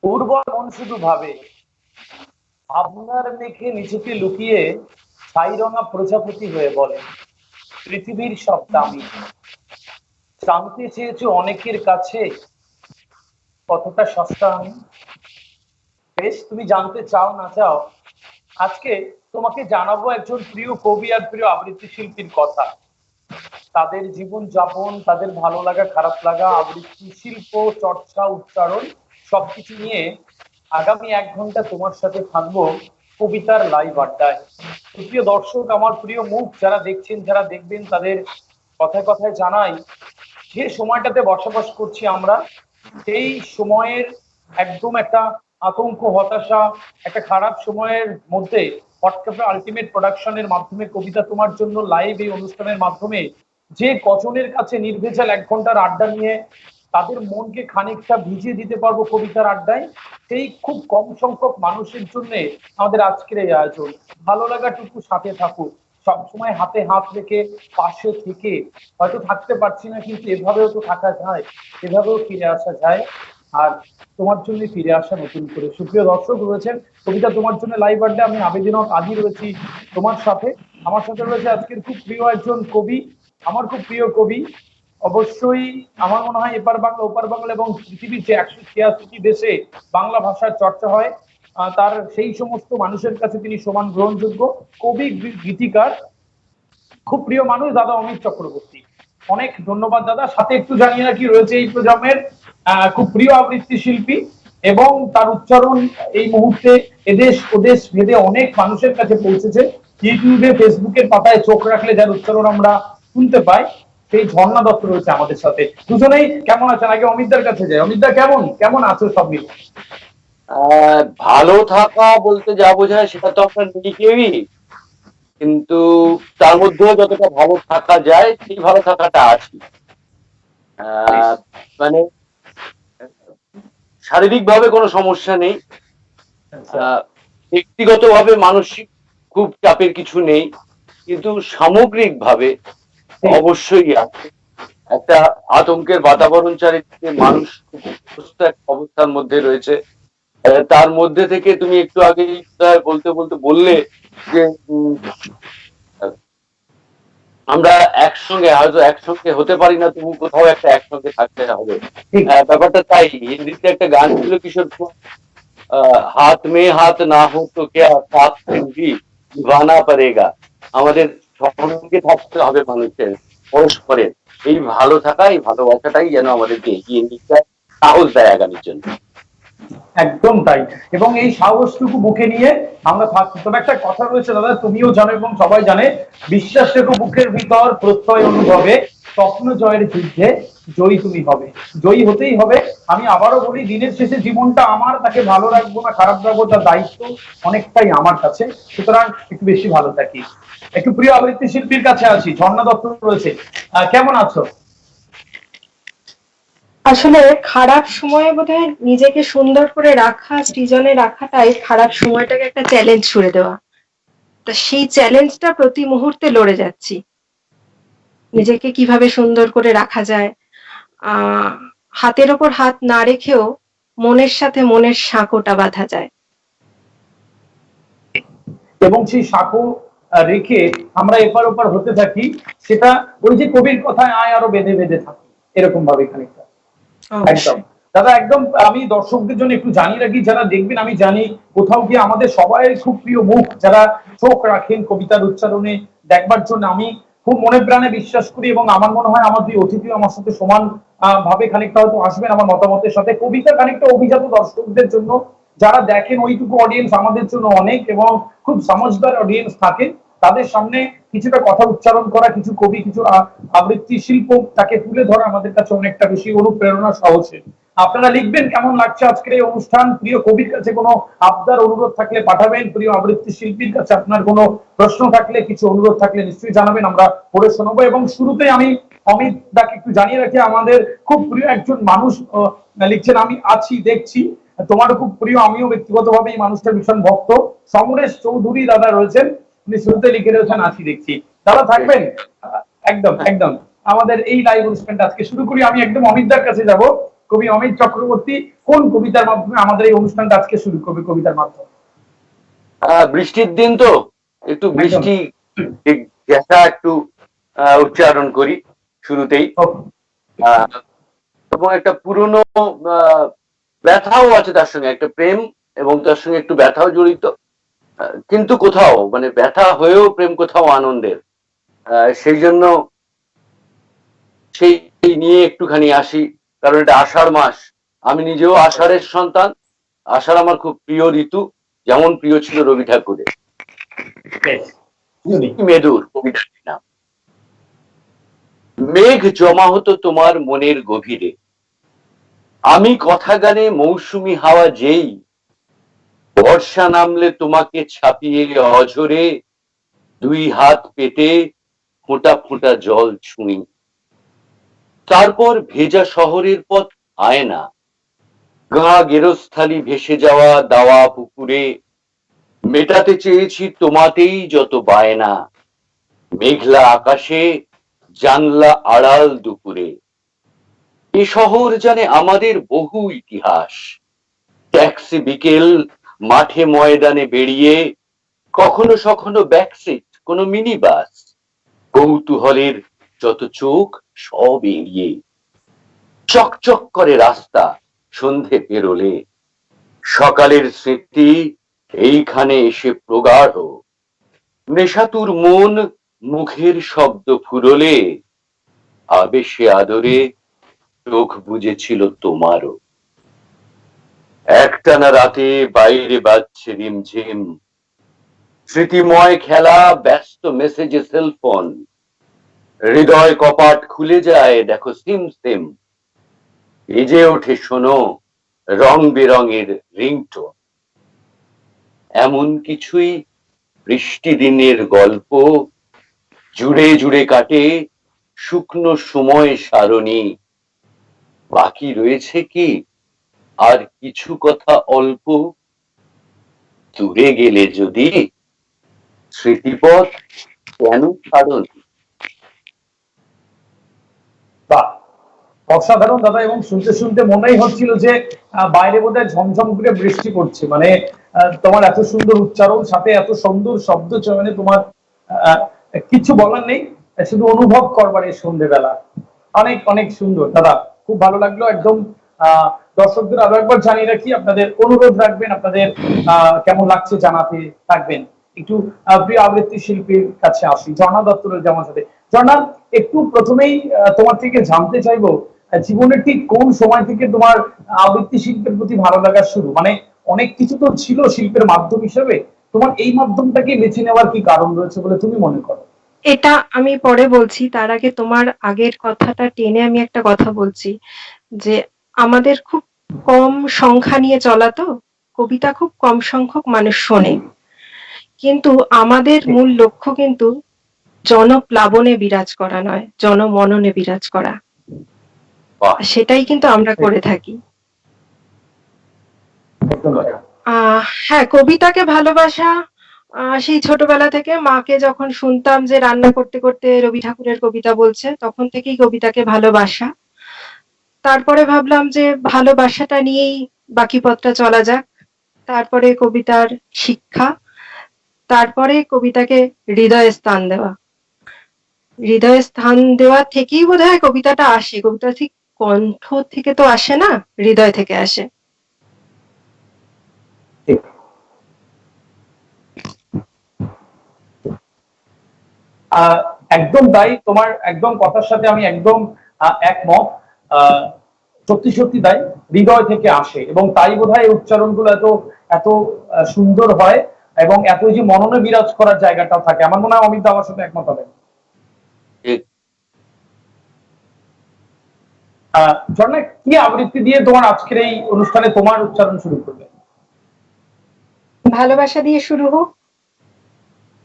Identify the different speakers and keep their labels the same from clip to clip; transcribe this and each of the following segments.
Speaker 1: উর্বর মন শুধু ভাবে, ভাবনার মেঘে নিজেকে লুকিয়ে ছাইরঙা প্রজাপতি হয়ে বলে পৃথিবীর সব দামি। জানতে চেয়েছো অনেকের কাছে কতটা সস্তা আমি। বেশ, তুমি জানতে চাও না চাও, আজকে তোমাকে জানাবো একজন প্রিয় কবি আর প্রিয় আবৃত্তি শিল্পীর কথা। তাদের জীবন যাপন, তাদের ভালো লাগা খারাপ লাগা, আবৃত্তি শিল্প, চর্চা, উচ্চারণ সবকিছু নিয়ে আগামী 1 ঘন্টা তোমার সাথে থাকবো কবিতার লাইভ আড্ডায়। প্রিয় দর্শক, আমার প্রিয় মুখ যারা দেখছেন যারা দেখবেন, তাদের কথায় কথায় জানাই, যে সময়টাতে বসবাস করছি আমরা, সেই সময়ের একদম একটা আতঙ্ক, হতাশা, একটা খারাপ সময়ের মধ্যে হোয়াটসঅ্যাপে আলটিমেট প্রোডাকশনের মাধ্যমে কবিতা তোমার জন্য লাইভ এই অনুষ্ঠানের মাধ্যমে যে কজনের কাছে নির্ভেজাল 1 ঘন্টার আড্ডা নিয়ে তাদের মনকে খানিকটা ভিজিয়ে দিতে পারবো কবিতার আড্ডায়, সেই খুব কম সংখ্যক মানুষের জন্য আমাদের আজকের এই আয়োজন। ভালো লাগাটুকু সাথে থাকুক, সবসময় হাতে হাত রেখে পাশে থেকে, হয়তো থাকতে পারছি না কিন্তু এভাবেও তো থাকা যায়, এভাবেও ফিরে আসা যায়। আর তোমার জন্য ফিরে আসা নতুন করে। সুপ্রিয় দর্শক রয়েছেন কবিতা তোমার জন্য লাইভ আড্ডা, আমি আবেদনক আদি রয়েছি তোমার সাথে। আমার সাথে রয়েছে আজকের খুব প্রিয় একজন কবি, আমার খুব প্রিয় কবি। অবশ্যই আমার মনে হয় এপার বাংলা ওপার বাংলা এবং পৃথিবীর যে 186টি দেশে বাংলা ভাষার চর্চা হয়, তার সেই সমস্ত মানুষের কাছে তিনি সমান গ্রহণযোগ্য কবি, গীতিকার, খুব প্রিয় মানুষ দাদা অমিত চক্রবর্তী। অনেক ধন্যবাদ দাদা। সাথে একটু জানিয়ে রাখি, রয়েছে এই প্রজন্মের খুব প্রিয় আবৃত্তি শিল্পী, এবং তার উচ্চারণ এই মুহূর্তে এদেশ ওদেশ ভেদে অনেক মানুষের কাছে পৌঁছেছে। ইউটিউবে, ফেসবুকের পাতায় চোখ রাখলে যার উচ্চারণ আমরা শুনতে পাই, সেই ঝর্ণা দত্ত রয়েছে আমাদের সাথে। দুজনেই কেমন আছেন? আগে অমিতদার কাছে যাই। অমিতদা, কেমন কেমন আছো সব মিলে?
Speaker 2: ভালো থাকা বলতে যা বোঝায় সেটা তো আপনার নিজেকেই, কিন্তু তার মধ্যেও যতটা ভালো থাকা যায় সেই ভালো থাকাটা আছে। মানে শারীরিক ভাবে কোনো সমস্যা নেই, ব্যক্তিগত ভাবে মানসিক খুব চাপের কিছু নেই, কিন্তু সামগ্রিক ভাবে অবশ্যই আছে। একটা আতঙ্কের বাতাবরণ চারিদিকে, মানুষ খুব একটা অবস্থার মধ্যে রয়েছে। তার মধ্যে থেকে তুমি একটু আগে বলতে বলতে বললে যে আমরা একসঙ্গে, হয়তো একসঙ্গে হতে পারি না, তবু কোথাও একটা একসঙ্গে থাকতে হবে। ব্যাপারটা তাই। হিন্দিতে একটা গান ছিল কিশোর কুমার, হাত মে হাত না হো তো ক্যা সাথ भी নিভানা পড়েগা। আমাদের সঙ্গে থাকতে হবে মানুষের, পরস্পরের। এই ভালো থাকা, এই ভালোবাসাটাই যেন আমাদেরকে এগিয়ে নিয়ে যায়, সাহস দেয় আগামীর জন্য।
Speaker 1: একদম তাই। এবং এই সাহসটুকু বুকে নিয়ে আমরা থাকছি। তবে একটা কথা রয়েছে দাদা, তুমিও জানো এবং সবাই জানে, বিশ্বাস রেখো বুকের ভিতর, প্রত্যয় অনুভবে, স্বপ্ন জয়ের যুদ্ধে জয়ী তুমি হবে। জয়ী হতেই হবে। আমি আবারও বলি, দিনের শেষে জীবনটা আমার, তাকে ভালো রাখবো না খারাপ রাখবো তার দায়িত্ব অনেকটাই আমার কাছে। সুতরাং একটু বেশি ভালো থাকি। একটু প্রিয় আবৃত্তি শিল্পীর কাছে আছি, ঝর্ণা দত্ত রয়েছে। কেমন আছো?
Speaker 3: আসলে খারাপ সময়ে বোধহয় নিজেকে সুন্দর করে রাখা, সৃজনে রাখাটাই খারাপ সময়টাকে একটা চ্যালেঞ্জ ছুড়ে দেওয়া। তা সেই চ্যালেঞ্জটা প্রতি মুহূর্তে লড়ে যাচ্ছি। নিজেকে কিভাবে সুন্দর করে রাখা যায়, আহ হাতের ওপর হাত না রেখেও মনের সাথে মনের সাঁকোটা বাঁধা যায়।
Speaker 1: এবং সেই সাঁকো রেখে আমরা এপার ওপার হতে থাকি, সেটা ওই যে কবির কথায় আয় আরো বেঁধে বেঁধে থাকি, এরকম ভাবে খানিকটা। একদম দাদা, একদম। আমি দর্শকদের জন্য একটু জানিয়ে রাখি, যারা দেখবেন, আমি জানি কোথাও গিয়ে আমাদের সবাই খুব প্রিয় মুখ যারা চোখ রাখেন কবিতার উচ্চারণে দেখবার জন্য, আমি খুব মনে প্রাণে বিশ্বাস করি, এবং আমার মনে হয় আমার দুই অতিথিও আমার সাথে সমান ভাবে খানিকটা হয়তো আসবেন আমার মতামতের সাথে। কবিতা খানিকটা অভিজাত দর্শকদের জন্য, যারা দেখেন ওইটুকু অডিয়েন্স আমাদের জন্য অনেক, এবং খুব সমঝদার অডিয়েন্স থাকে, তাদের সামনে কিছুটা কথা উচ্চারণ করা, কিছু কবি, কিছু আবৃত্তি শিল্প তাকে তুলে ধরা আমাদের কাছে অনেকটা বেশি অনুপ্রেরণা সহজে। আপনারা লিখবেন কেমন লাগছে আজকের এই অনুষ্ঠান। প্রিয় কবির কাছে কোনো আবদার অনুরোধ থাকলে পাঠাবেন, প্রিয় আবৃত্তি শিল্পীর কাছে আপনার কোনো প্রশ্ন থাকলে, কিছু অনুরোধ থাকলে নিশ্চয়ই জানাবেন, আমরা পড়ে শোনাবো। এবং শুরুতে আমি অমিত দাকে একটু জানিয়ে রাখি, আমাদের খুব প্রিয় একজন মানুষ লিখছেন, আমি আছি দেখছি, তোমারও খুব প্রিয়, আমিও ব্যক্তিগতভাবে এই মানুষটার ভীষণ ভক্ত, সমরেশ চৌধুরী দাদা রয়েছেন, উনি শুরুতে লিখে রয়েছেন আছি দেখছি। দাদা থাকবেন? একদম একদম। আমাদের এই লাইভ অনুষ্ঠানটা আজকে শুরু করি। আমি একদম অমিতদার কাছে যাব। কবি অমিত চক্রবর্তী, কোন কবিতার মাধ্যমে আমাদের এই অনুষ্ঠানটা আজকে শুরু করবে? কবিতার মাধ্যমে।
Speaker 2: বৃষ্টির দিন তো একটু বৃষ্টি ঘেঁষা একটু উচ্চারণ করি শুরুতেই। এবং একটা পুরনো ব্যথাও আছে তার সঙ্গে, একটা প্রেম এবং তার সঙ্গে একটু ব্যথাও জড়িত, কিন্তু কোথাও মানে ব্যথা হয়েও প্রেম কোথাও আনন্দের। সেই জন্য সেই নিয়ে একটুখানি আসি, কারণ এটা আষাঢ় মাস। আমি নিজেও আষাঢ়ের সন্তান। আষাঢ় আমার খুব প্রিয় ঋতু, যেমন প্রিয় ছিল রবি ঠাকুরের। মেদুর কবিতার নাম। মেঘ জমা হতো তোমার মনের গভীরে, আমি কথা গানে মৌসুমি হাওয়া যেই, বর্ষা নামলে তোমাকে ছাপিয়ে অঝরে, দুই হাত পেতে ফোঁটা ফোঁটা জল ছুঁই। তারপর ভেজা শহরের পথ আয়না, গা গেরস্থালি ভেসে যাওয়া দাওয়া পুকুরে, মেটাতে চেয়েছি তোমাতেই যত বায়না, মেঘলা আকাশে জানলা আড়াল দুপুরে। এ শহর জানে আমাদের বহু ইতিহাস, ট্যাক্সি বিকেল মাঠে ময়দানে বেরিয়ে, কখনো সখনো ব্যাকসিট কোনো মিনি বাস, কৌতূহলের যত চোখ সব এড়িয়ে, চকচক করে রাস্তা সন্ধে পেরোলে, সকালের স্মৃতি এইখানে এসে প্রগাঢ়, নেশাতুর মন মুখের শব্দ ফুরলে, আবেশে আদরে চোখ বুঝেছিল তোমারও। একটানা রাতে বাইরে বাজছে রিমঝিম, স্মৃতিময় খেলা ব্যস্ত মেসেজে সেলফোন, হৃদয় কপাট খুলে যায় দেখো সিম সিম, বেজে ওঠে শোনো রং বেরঙের রিংটোন। এমন কিছুই বৃষ্টি দিনের গল্প, জুড়ে জুড়ে কাটে শুকনো সময় সারণী, বাকি রয়েছে কি আর কিছু কথা অল্প, দূরে গেলে যদি স্মৃতিপথ কেন ছাড়ুন।
Speaker 1: বাহ, অসাধারণ দাদা। এবং শুনতে শুনতে মনেই হচ্ছিল যে বাইরে বোধহয় ঝমঝম করে বৃষ্টি পড়ছে। মানে তোমার এত সুন্দর উচ্চারণ, সাথে এত সুন্দর শব্দ চয়নে, তোমার আহ, কিছু বলার নেই, শুধু অনুভব করবার এই সন্ধ্যেবেলা। অনেক অনেক সুন্দর দাদা, খুব ভালো লাগলো। একদম দর্শকদের আরো একবার জানিয়ে রাখি, আপনাদের অনুরোধ রাখবেন, আপনাদের কেমন লাগছে জানাতে থাকবেন। একটু প্রিয় আবৃত্তি শিল্পীর কাছে আসি, ঝর্ণা দত্তরের যেমন সাথে। ঝর্ণা, একটু প্রথমেই তোমার থেকে জানতে চাইবো, জীবনের ঠিক কোন সময় থেকে তোমার আবৃত্তি শিল্পের প্রতি ভালো লাগা শুরু? মানে অনেক কিছু তো ছিল শিল্পের মাধ্যম হিসেবে, তোমার এই মাধ্যমটাকে বেছে নেওয়ার কি কারণ রয়েছে বলে তুমি মনে করো?
Speaker 3: এটা আমি পরে বলছি, তার আগে তোমার আগের কথাটা টেনে আমি একটা কথা বলছি, যে আমাদের খুব কম সংখ্যা নিয়ে চলা তো, কবিতা খুব কম সংখ্যক মানুষ শোনে, কিন্তু আমাদের মূল লক্ষ্য কিন্তু জনপ্লাবনে বিরাজ করা নয়, জনমননে বিরাজ করা। সেটাই কিন্তু আমরা করে থাকি। হ্যাঁ, কবিতাকে ভালোবাসা সেই ছোটবেলা থেকে, মাকে যখন শুনতাম যে রান্না করতে করতে রবি ঠাকুরের কবিতা বলছে, তখন থেকেই কবিতাকে ভালোবাসা। তারপরে ভাবলাম যে ভালোবাসাটা নিয়েই বাকি পথটা চলা যাক। তারপরে কবিতার শিক্ষা, তারপরে কবিতাকে হৃদয়ে স্থান দেওয়া। হৃদয়ে স্থান দেওয়া থেকেই বোধহয় কবিতাটা আসে। কবিতা ঠিক কণ্ঠ থেকে তো আসে না, হৃদয় থেকে আসে।
Speaker 1: একদম তাই, তোমার একদম কথার সাথে আমি একদম একমত। সত্যি সত্যি তাই, হৃদয় থেকে আসে, এবং তাই বোধহয় উচ্চারণগুলো এত এত সুন্দর হয়, এবং এত যে মননে বিরাজ করার জায়গাটাও থাকে। আমার মনে হয় অমিত আমার সাথে একমত হবে। ঝর্ণা, কি আবৃত্তি দিয়ে তোমার আজকের এই অনুষ্ঠানে তোমার উচ্চারণ শুরু করবে?
Speaker 3: ভালোবাসা দিয়ে শুরু হোক।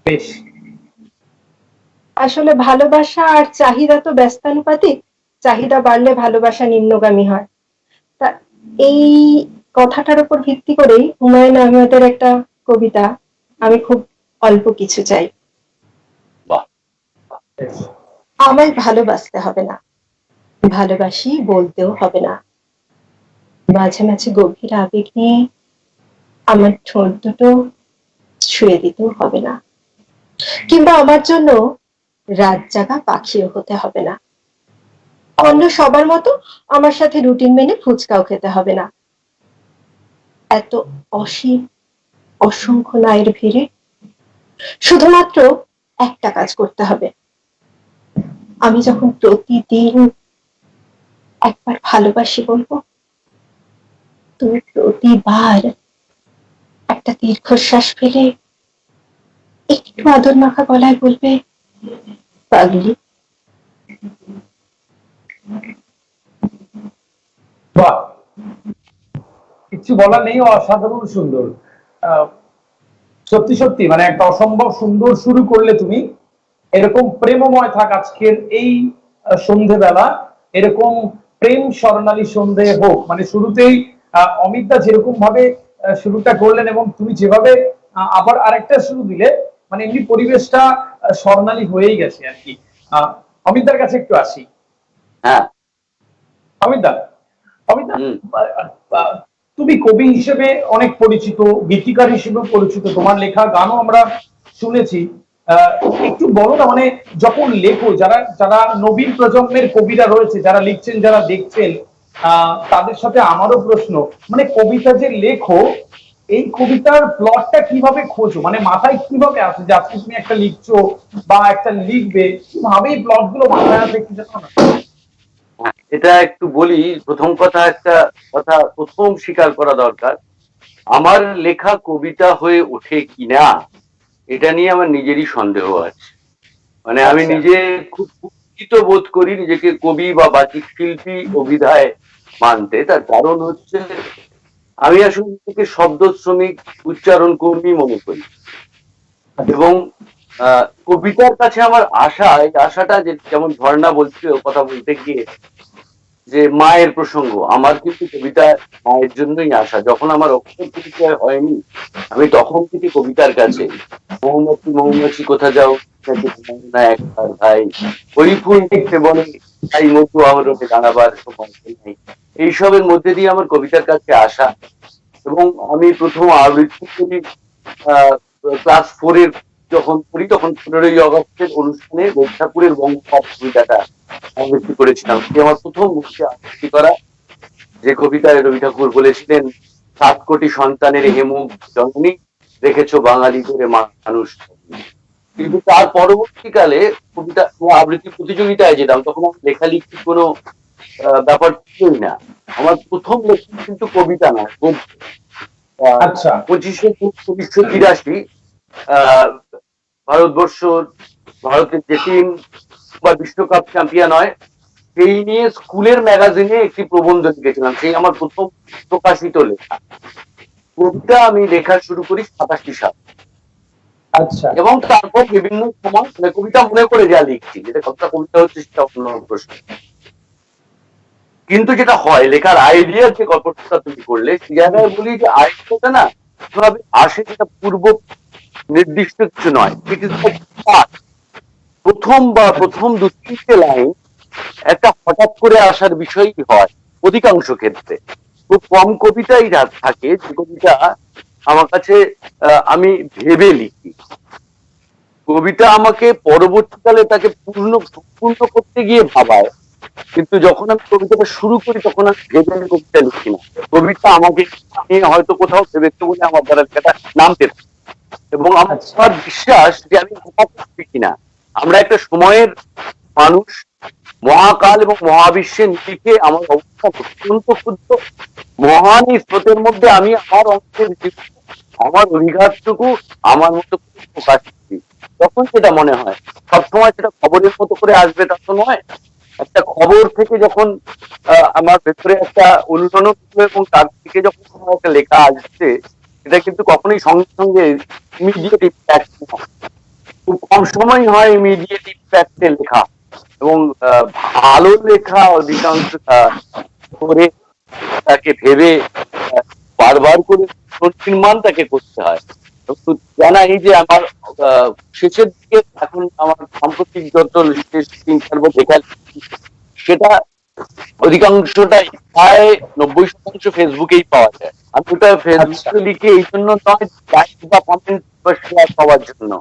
Speaker 1: বেশ।
Speaker 3: আসলে ভালোবাসা আর চাহিদা তো ব্যস্তানুপাতিক, চাহিদা বাড়লে ভালোবাসা নিম্নগামী হয়। তা এই কথাটার উপর ভিত্তি করেই হুমায়ুন আহমেদের একটা কবিতা, আমি খুব অল্প কিছু চাই। আমায় ভালোবাসতে হবে না, ভালোবাসি বলতেও হবে না, মাঝে মাঝে গভীর আবেগ নিয়ে আমার ঠোঁট দুটো ছুঁয়ে দিতেও হবে না, কিংবা আমার জন্য রাত জাগা পাখিও হতে হবে না। অন্য সবার মতো আমার সাথে রুটিন মেনে ফুচকাও খেতে হবে না। এত অসীম অসংখ্য নায়ের ভিড়ে শুধুমাত্র একটা কাজ করতে হবে। আমি যখন প্রতিদিন একবার ভালোবাসি বলবো, তুমি প্রতিবার একটা দীর্ঘশ্বাস ফেলে একটু আদর মাখা গলায় বলবে, পাগলি।
Speaker 1: বাহ, কিছু বলার নেই, অসাধারণ সুন্দর। আহ, সত্যি সত্যি মানে একটা অসম্ভব সুন্দর শুরু করলে তুমি। এরকম প্রেমময় থাক আজকের এই সন্ধেবেলা, এরকম প্রেম স্বর্ণালী সন্ধে হোক। মানে শুরুতেই অমিতদা যেরকম ভাবে শুরুটা করলেন এবং তুমি যেভাবে আবার আরেকটা শুরু দিলে, মানে এমনি পরিবেশটা স্বর্ণালী হয়েই গেছে আর কি। অমিতদার কাছে একটু আসি।
Speaker 2: হ্যাঁ।
Speaker 1: অমিতদা, অমিতদা, আহ, তুমি কবি হিসেবে অনেক পরিচিত, গীতিকার হিসেবে পরিচিত, তোমার লেখা গানও আমরা শুনেছি। আহ, একটু বলো না, মানে যখন লেখো, যারা যারা নবীন প্রজন্মের কবিরা রয়েছে, যারা লিখছেন, যারা দেখছেন, তাদের সাথে আমারও প্রশ্ন, মানে কবিতা যে লেখো, এই কবিতার প্লটটা কিভাবে খোঁজো? মানে মাথায় কিভাবে আসে যে আজকে তুমি একটা লিখছো বা একটা লিখবে, কিভাবে এই প্লট গুলো মাথায় আসে একটু জানো না?
Speaker 2: এটা একটু বলি। প্রথম কথা, একটা কথা প্রথম স্বীকার করা দরকার, আমার লেখা কবিতা হয়ে ওঠে কিনা এটা নিয়ে আমার নিজেরই সন্দেহ আছে। মানে আমি
Speaker 1: আচ্ছা।
Speaker 2: নিজে খুব কুণ্ঠিত বোধ করি নিজেকে কবি বা বাচিক শিল্পী অভিধায় মানতে। তার কারণ হচ্ছে, আমি আসলে নিজেকে শব্দ শ্রমিক, উচ্চারণ কর্মী মনে করি। এবং কবিতার কাছে আমার আশা, এই আশাটা যেমন ঝর্ণা বলছিল কথা বলতে গিয়ে যে মায়ের প্রসঙ্গ, আমার কিন্তু কবিতা মায়ের জন্যই আসা। যখন আমার অক্ষর পরিচয় হয়নি, আমি তখন থেকে কবিতার কাছে। মৌমাছি মৌমাছি কোথা যাও, না একবার ভাই, ওই ফুল দেখতে বলে তাই মধু আহরণে দাঁড়াবার সময় নেই। এইসবের মধ্যে দিয়ে আমার কবিতার কাছে আসা। এবং আমি প্রথম আবৃত্তি করি ক্লাস 4-এর যখন পড়ি, তখন 15ই আগস্টের অনুষ্ঠানে রবি ঠাকুরের বঙ্গপাঠ কবিতাটা আবৃত্তি করেছিলাম। সে আমার প্রথম মুখে আবৃত্তি করা যে কবিতায় রবি ঠাকুর বলেছিলেন, 7 কোটি সন্তানের হেমুখ জননী, রেখেছ বাঙালিদের মানুষ। কিন্তু তার পরবর্তীকালে কবিতা আবৃত্তি প্রতিযোগিতায় যেতাম, তখন আমার লেখালেখির কোনো ব্যাপার ছিলই না। আমার প্রথম লেখা কিন্তু কবিতা না,
Speaker 1: আচ্ছা।
Speaker 2: 25শে জুন 1983 ভারতবর্ষ, ভারতের যে টিম বা বিশ্বকাপ চ্যাম্পিয়ন হয়, সেই নিয়ে স্কুলের ম্যাগাজিনে একটি প্রবন্ধ লিখেছিলাম। সেই আমার প্রথম প্রকাশিত লেখা। কবিতা আমি লেখা শুরু করি 87 সাল।
Speaker 1: আচ্ছা।
Speaker 2: এবং তারপর বিভিন্ন সময় কবিতা মনে করে যা লিখছি, যেটা কতটা কবিতা হচ্ছে সেটা অন্য প্রশ্ন। কিন্তু যেটা হয়, লেখার আইডিয়ার যে গল্পটা তুমি করলে, সে জায়গায় বলি যে আইডিয়াটা না কিভাবে আসে, সেটা পূর্ব নির্দিষ্ট কিছু নয়। প্রথম 2-3টে লাইন একটা হঠাৎ করে আসার বিষয়ই হয় অধিকাংশ ক্ষেত্রে। খুব কম কবিতাই থাকে যে কবিতা আমার কাছে আমি ভেবে লিখি। কবিতা আমাকে পরবর্তীকালে তাকে সম্পূর্ণ করতে গিয়ে ভাবায়, কিন্তু যখন আমি কবিতাটা শুরু করি তখন আমি ভেবে কবিতা লিখি না। কবিতা আমাকে হয়তো কোথাও ভেবেছে বলে আমার দ্বারা লেখাটা নামতে থাকে। এবং আমার বিশ্বাস যে আমি লিখি না, আমরা একটা সময়ের মানুষ, মহাকাল এবং মহাবিশ্বের নিরিখে আমার অবস্থা অত্যন্ত ক্ষুদ্র। মহান এই স্রোতের মধ্যে আমি আমার অংশের আমার অধিকারটুকু আমার মতো প্রকাশ করি। তখন সেটা মনে হয়, সবসময় সেটা খবরের মতো করে আসবে তা তো নয়। একটা খবর থেকে যখন আমার ভেতরে একটা অনুরণন এবং তার থেকে যখন কোনো একটা লেখা আসছে, এটা কিন্তু কখনোই সঙ্গে সঙ্গে ইমিডিয়েট ইম্প্যাক্ট নয়। খুব কম সময় হয় ইমিডিয়েট ইম্প্যাক্টে লেখা। এবং ভালো লেখা অধিকাংশ করে তাকে ভেবে বারবার করে নির্মাণ তাকে করতে হয়। জানা এই যে আমার শেষের দিকে এখন আমার সাম্প্রতিক যত শেষ 3-4 বছর লেখা, সেটা অধিকাংশটাই প্রায় 90% ফেসবুকেই পাওয়া যায়। আমি ওটা ফেসবুকে লিখে এই জন্য নয়, লাইক বা কমেন্ট বা শেয়ার পাওয়ার জন্য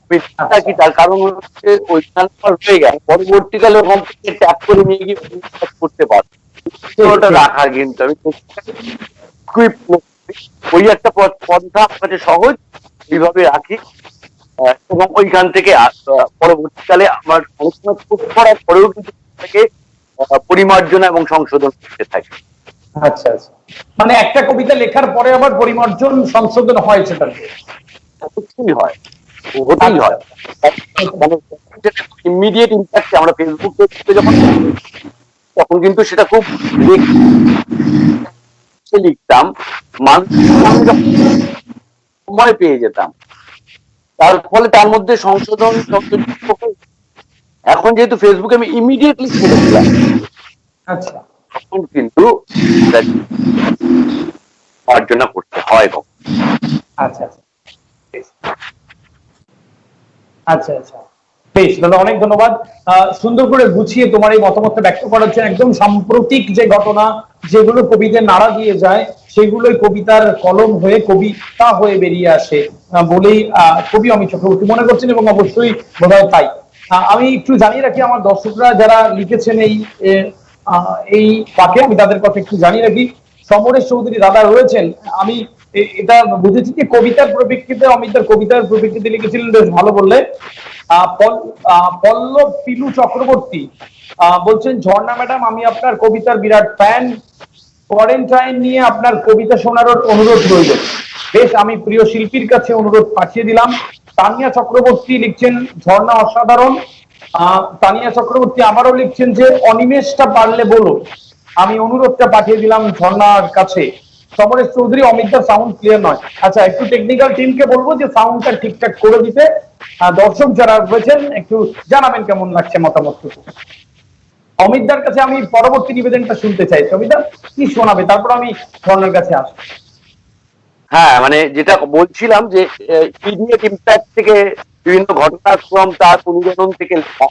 Speaker 2: আমি থাকি। তার কারণ হচ্ছে ওইখানে আমার হয়ে গেছে, পরবর্তীকালে ওখান থেকে ট্যাপ করে নিয়ে গিয়ে করতে পারবো। ওটা রাখা কিন্তু আমি ওই একটা পন্থা আমার কাছে সহজ, এইভাবে রাখি। এবং ওইখান থেকে পরবর্তীকালে আমার আলোচনা করার পরেও কিন্তু থেকে পরিমার্জনা এবং সংশোধন করতে থাকে।
Speaker 1: আচ্ছা আচ্ছা, মানে একটা কবিতা লেখার পরে আবার পরিমার্জন সংশোধন হয়, সেটা
Speaker 2: অবশ্যই হয়, হতেই হয়। মানে ইমিডিয়েট ইম্প্যাক্ট আমরা ফেসবুকে যখন তখন কিন্তু সেটা খুব লিখতাম, মানুষ সময় পেয়ে যেতাম, তার ফলে তার মধ্যে সংশোধন এখন যেহেতু ফেসবুকে আমি ইমিডিয়েটলি ছেড়ে দিলাম,
Speaker 1: আচ্ছা,
Speaker 2: তখন কিন্তু মার্জনা করতে হয়।
Speaker 1: আচ্ছা আচ্ছা আচ্ছা আচ্ছা, বেশ দাদা, অনেক ধন্যবাদ। সুন্দর করে গুছিয়ে তোমার এই মতামতটা ব্যক্ত করার জন্য। একদম সাম্প্রতিক যে ঘটনা, যেগুলো কবিদের নাড়া দিয়ে যায়, সেগুলোই কবিতার কলম হয়ে কবিতা হয়ে বেরিয়ে আসে বলেই কবি অমিত চক্রবর্তী মনে করছেন, এবং অবশ্যই বোধহয় তাই। আমি একটু জানিয়ে রাখি আমার দর্শকরা যারা লিখেছেন এই পাকে, আমি তাদের কথা একটু জানিয়ে রাখি। সমরেশ চৌধুরী দাদা রয়েছেন, আমি এটা বুঝেছি যে কবিতার পরিপ্রেক্ষিতে, অমিতার কবিতার পরিপ্রেক্ষিতে লিখেছিলেন, বেশ ভালো বললে। পল্লব পিলু চক্রবর্তী বলছেন, ঝর্ণা ম্যাডাম আমি আপনার কবিতার বিরাট ফ্যান, কোয়ারেন্টাইন নিয়ে আপনার কবিতা শোনার অনুরোধ রইল। বেশ, আমি প্রিয় শিল্পীর কাছে অনুরোধ পাঠিয়ে দিলাম। তানিয়া চক্রবর্তী লিখছেন, ঝর্ণা অসাধারণ। তানিয়া চক্রবর্তী আবারও লিখছেন যে অনিমেষটা পারলে বলো। আমি অনুরোধটা পাঠিয়ে দিলাম ঝর্ণার কাছে। সমরেশ চৌধুরী, অমিতদার সাউন্ড ক্লিয়ার নয়। আচ্ছা, একটু টেকনিক্যাল টিমকে বলবো যে সাউন্ডটা ঠিকঠাক করে দিতে। দর্শক যারা রয়েছেন একটু জানাবেন কেমন লাগছে মতামত। অমিতদার কাছে আমি পরবর্তী নিবেদনটা শুনতে চাই। অমিতদা কি শোনাবে, তারপর আমি ঝর্ণার কাছে আসবো।
Speaker 2: হ্যাঁ, মানে যেটা বলছিলাম যে ইমিডিয়েট ইম্প্যাক্ট থেকে বিভিন্ন ঘটনাক্রম, তার অনুজীবন থেকে লেখা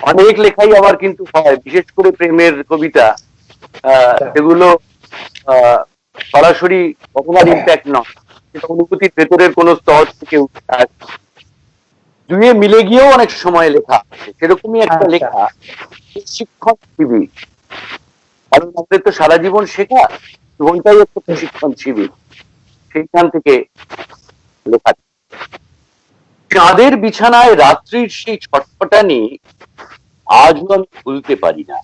Speaker 2: অনেক লেখাই আবার কিন্তু হয়, বিশেষ করে প্রেমের কবিতা, সেগুলো সরাসরি কতবার ইম্প্যাক্ট নয়, সেটা অনুভূতির ভেতরের কোন স্তর থেকে দুয়ে মিলে গিয়েও অনেক সময় লেখা আছে। সেরকমই একটা লেখা শিক্ষক শিবির, কারণ আমাদের তো সারা জীবন শেখা, জীবনটাই একটা প্রশিক্ষণ শিবির। সেইখান থেকে লেখা, চাঁদের বিছানায় রাত্রির সেই ছটফটানি আজও আমি ভুলতে পারি না।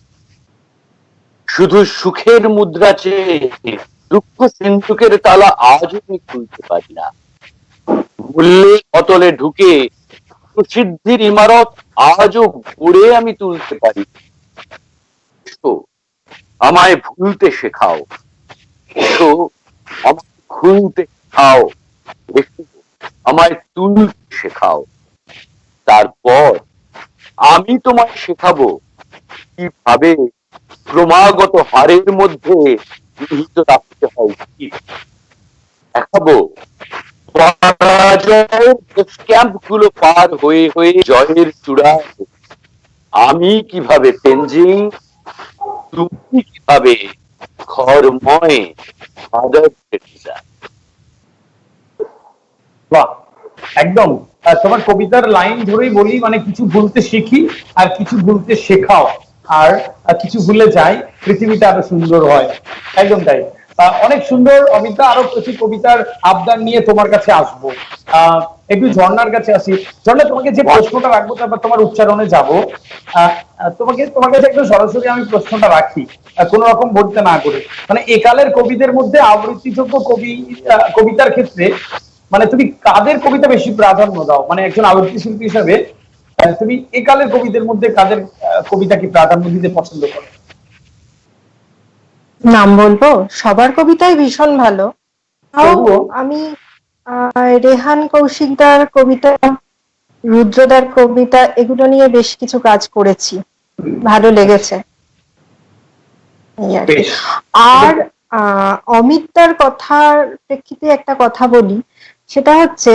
Speaker 2: শুধু সুখের মুদ্রা চেয়ে দুঃখ সিন্ধুকের তালা আজও আমি খুলতে পারি না। মূল্যে অতলে ঢুকে প্রসিদ্ধির ইমারত আজও গড়ে আমি তুলতে পারি। আমায় ভুলতে শেখাও, আমায় খুলতে শেখাও, আমায় তুলতে শেখাও। তারপর আমি তোমায় শেখাবো কিভাবে ক্রমাগত হারের মধ্যে নিহিত রাখতে হয়। কি দেখাবো পরাজয়ের ক্যাম্প গুলো পার হয়ে হয়ে জয়ের চূড়ায় আমি কিভাবে তেঞ্জিং, তুমি কিভাবে ঘরময়।
Speaker 1: বাহ, একদম তোমার কবিতার লাইন ধরেই বলি, মানে কিছু ভুলতে শিখি আর কিছু ভুলতে শেখাও, আর কিছু ভুলে যাই, পৃথিবীটা আরো সুন্দর হয়। একদম তাই, অনেক সুন্দর। অমিতা, আরো প্রচুর কবিতার আবদার নিয়ে তোমার কাছে আসবো। একটু ঝর্ণার কাছে আসি। ঝর্ণা, তোমাকে যে প্রশ্নটা রাখবো, তারপর তোমার উচ্চারণে যাবো। তোমার কাছে একটু সরাসরি আমি প্রশ্নটা রাখি, কোন রকম বলতে না করে। মানে একালের কবিদের মধ্যে আবৃত্তিযোগ্য কবিতার ক্ষেত্রে মানে তুমি কাদের কবিতা বেশি প্রাধান্য দাও? মানে একজন আবৃত্তি শিল্পী হিসাবে তুমি একালের কবিদের মধ্যে কাদের কবিতাকে প্রাধান্য দিতে পছন্দ করো?
Speaker 3: নাম বলবো? সবার কবিতাই ভীষণ ভালো। আমি রেহান কৌশিকদার কবিতা, রুদ্রদার কবিতা, এগুলো নিয়ে বেশ কিছু কাজ করেছি, ভালো লেগেছে। আর অমিতদার কথার প্রেক্ষিতে একটা কথা বলি, সেটা হচ্ছে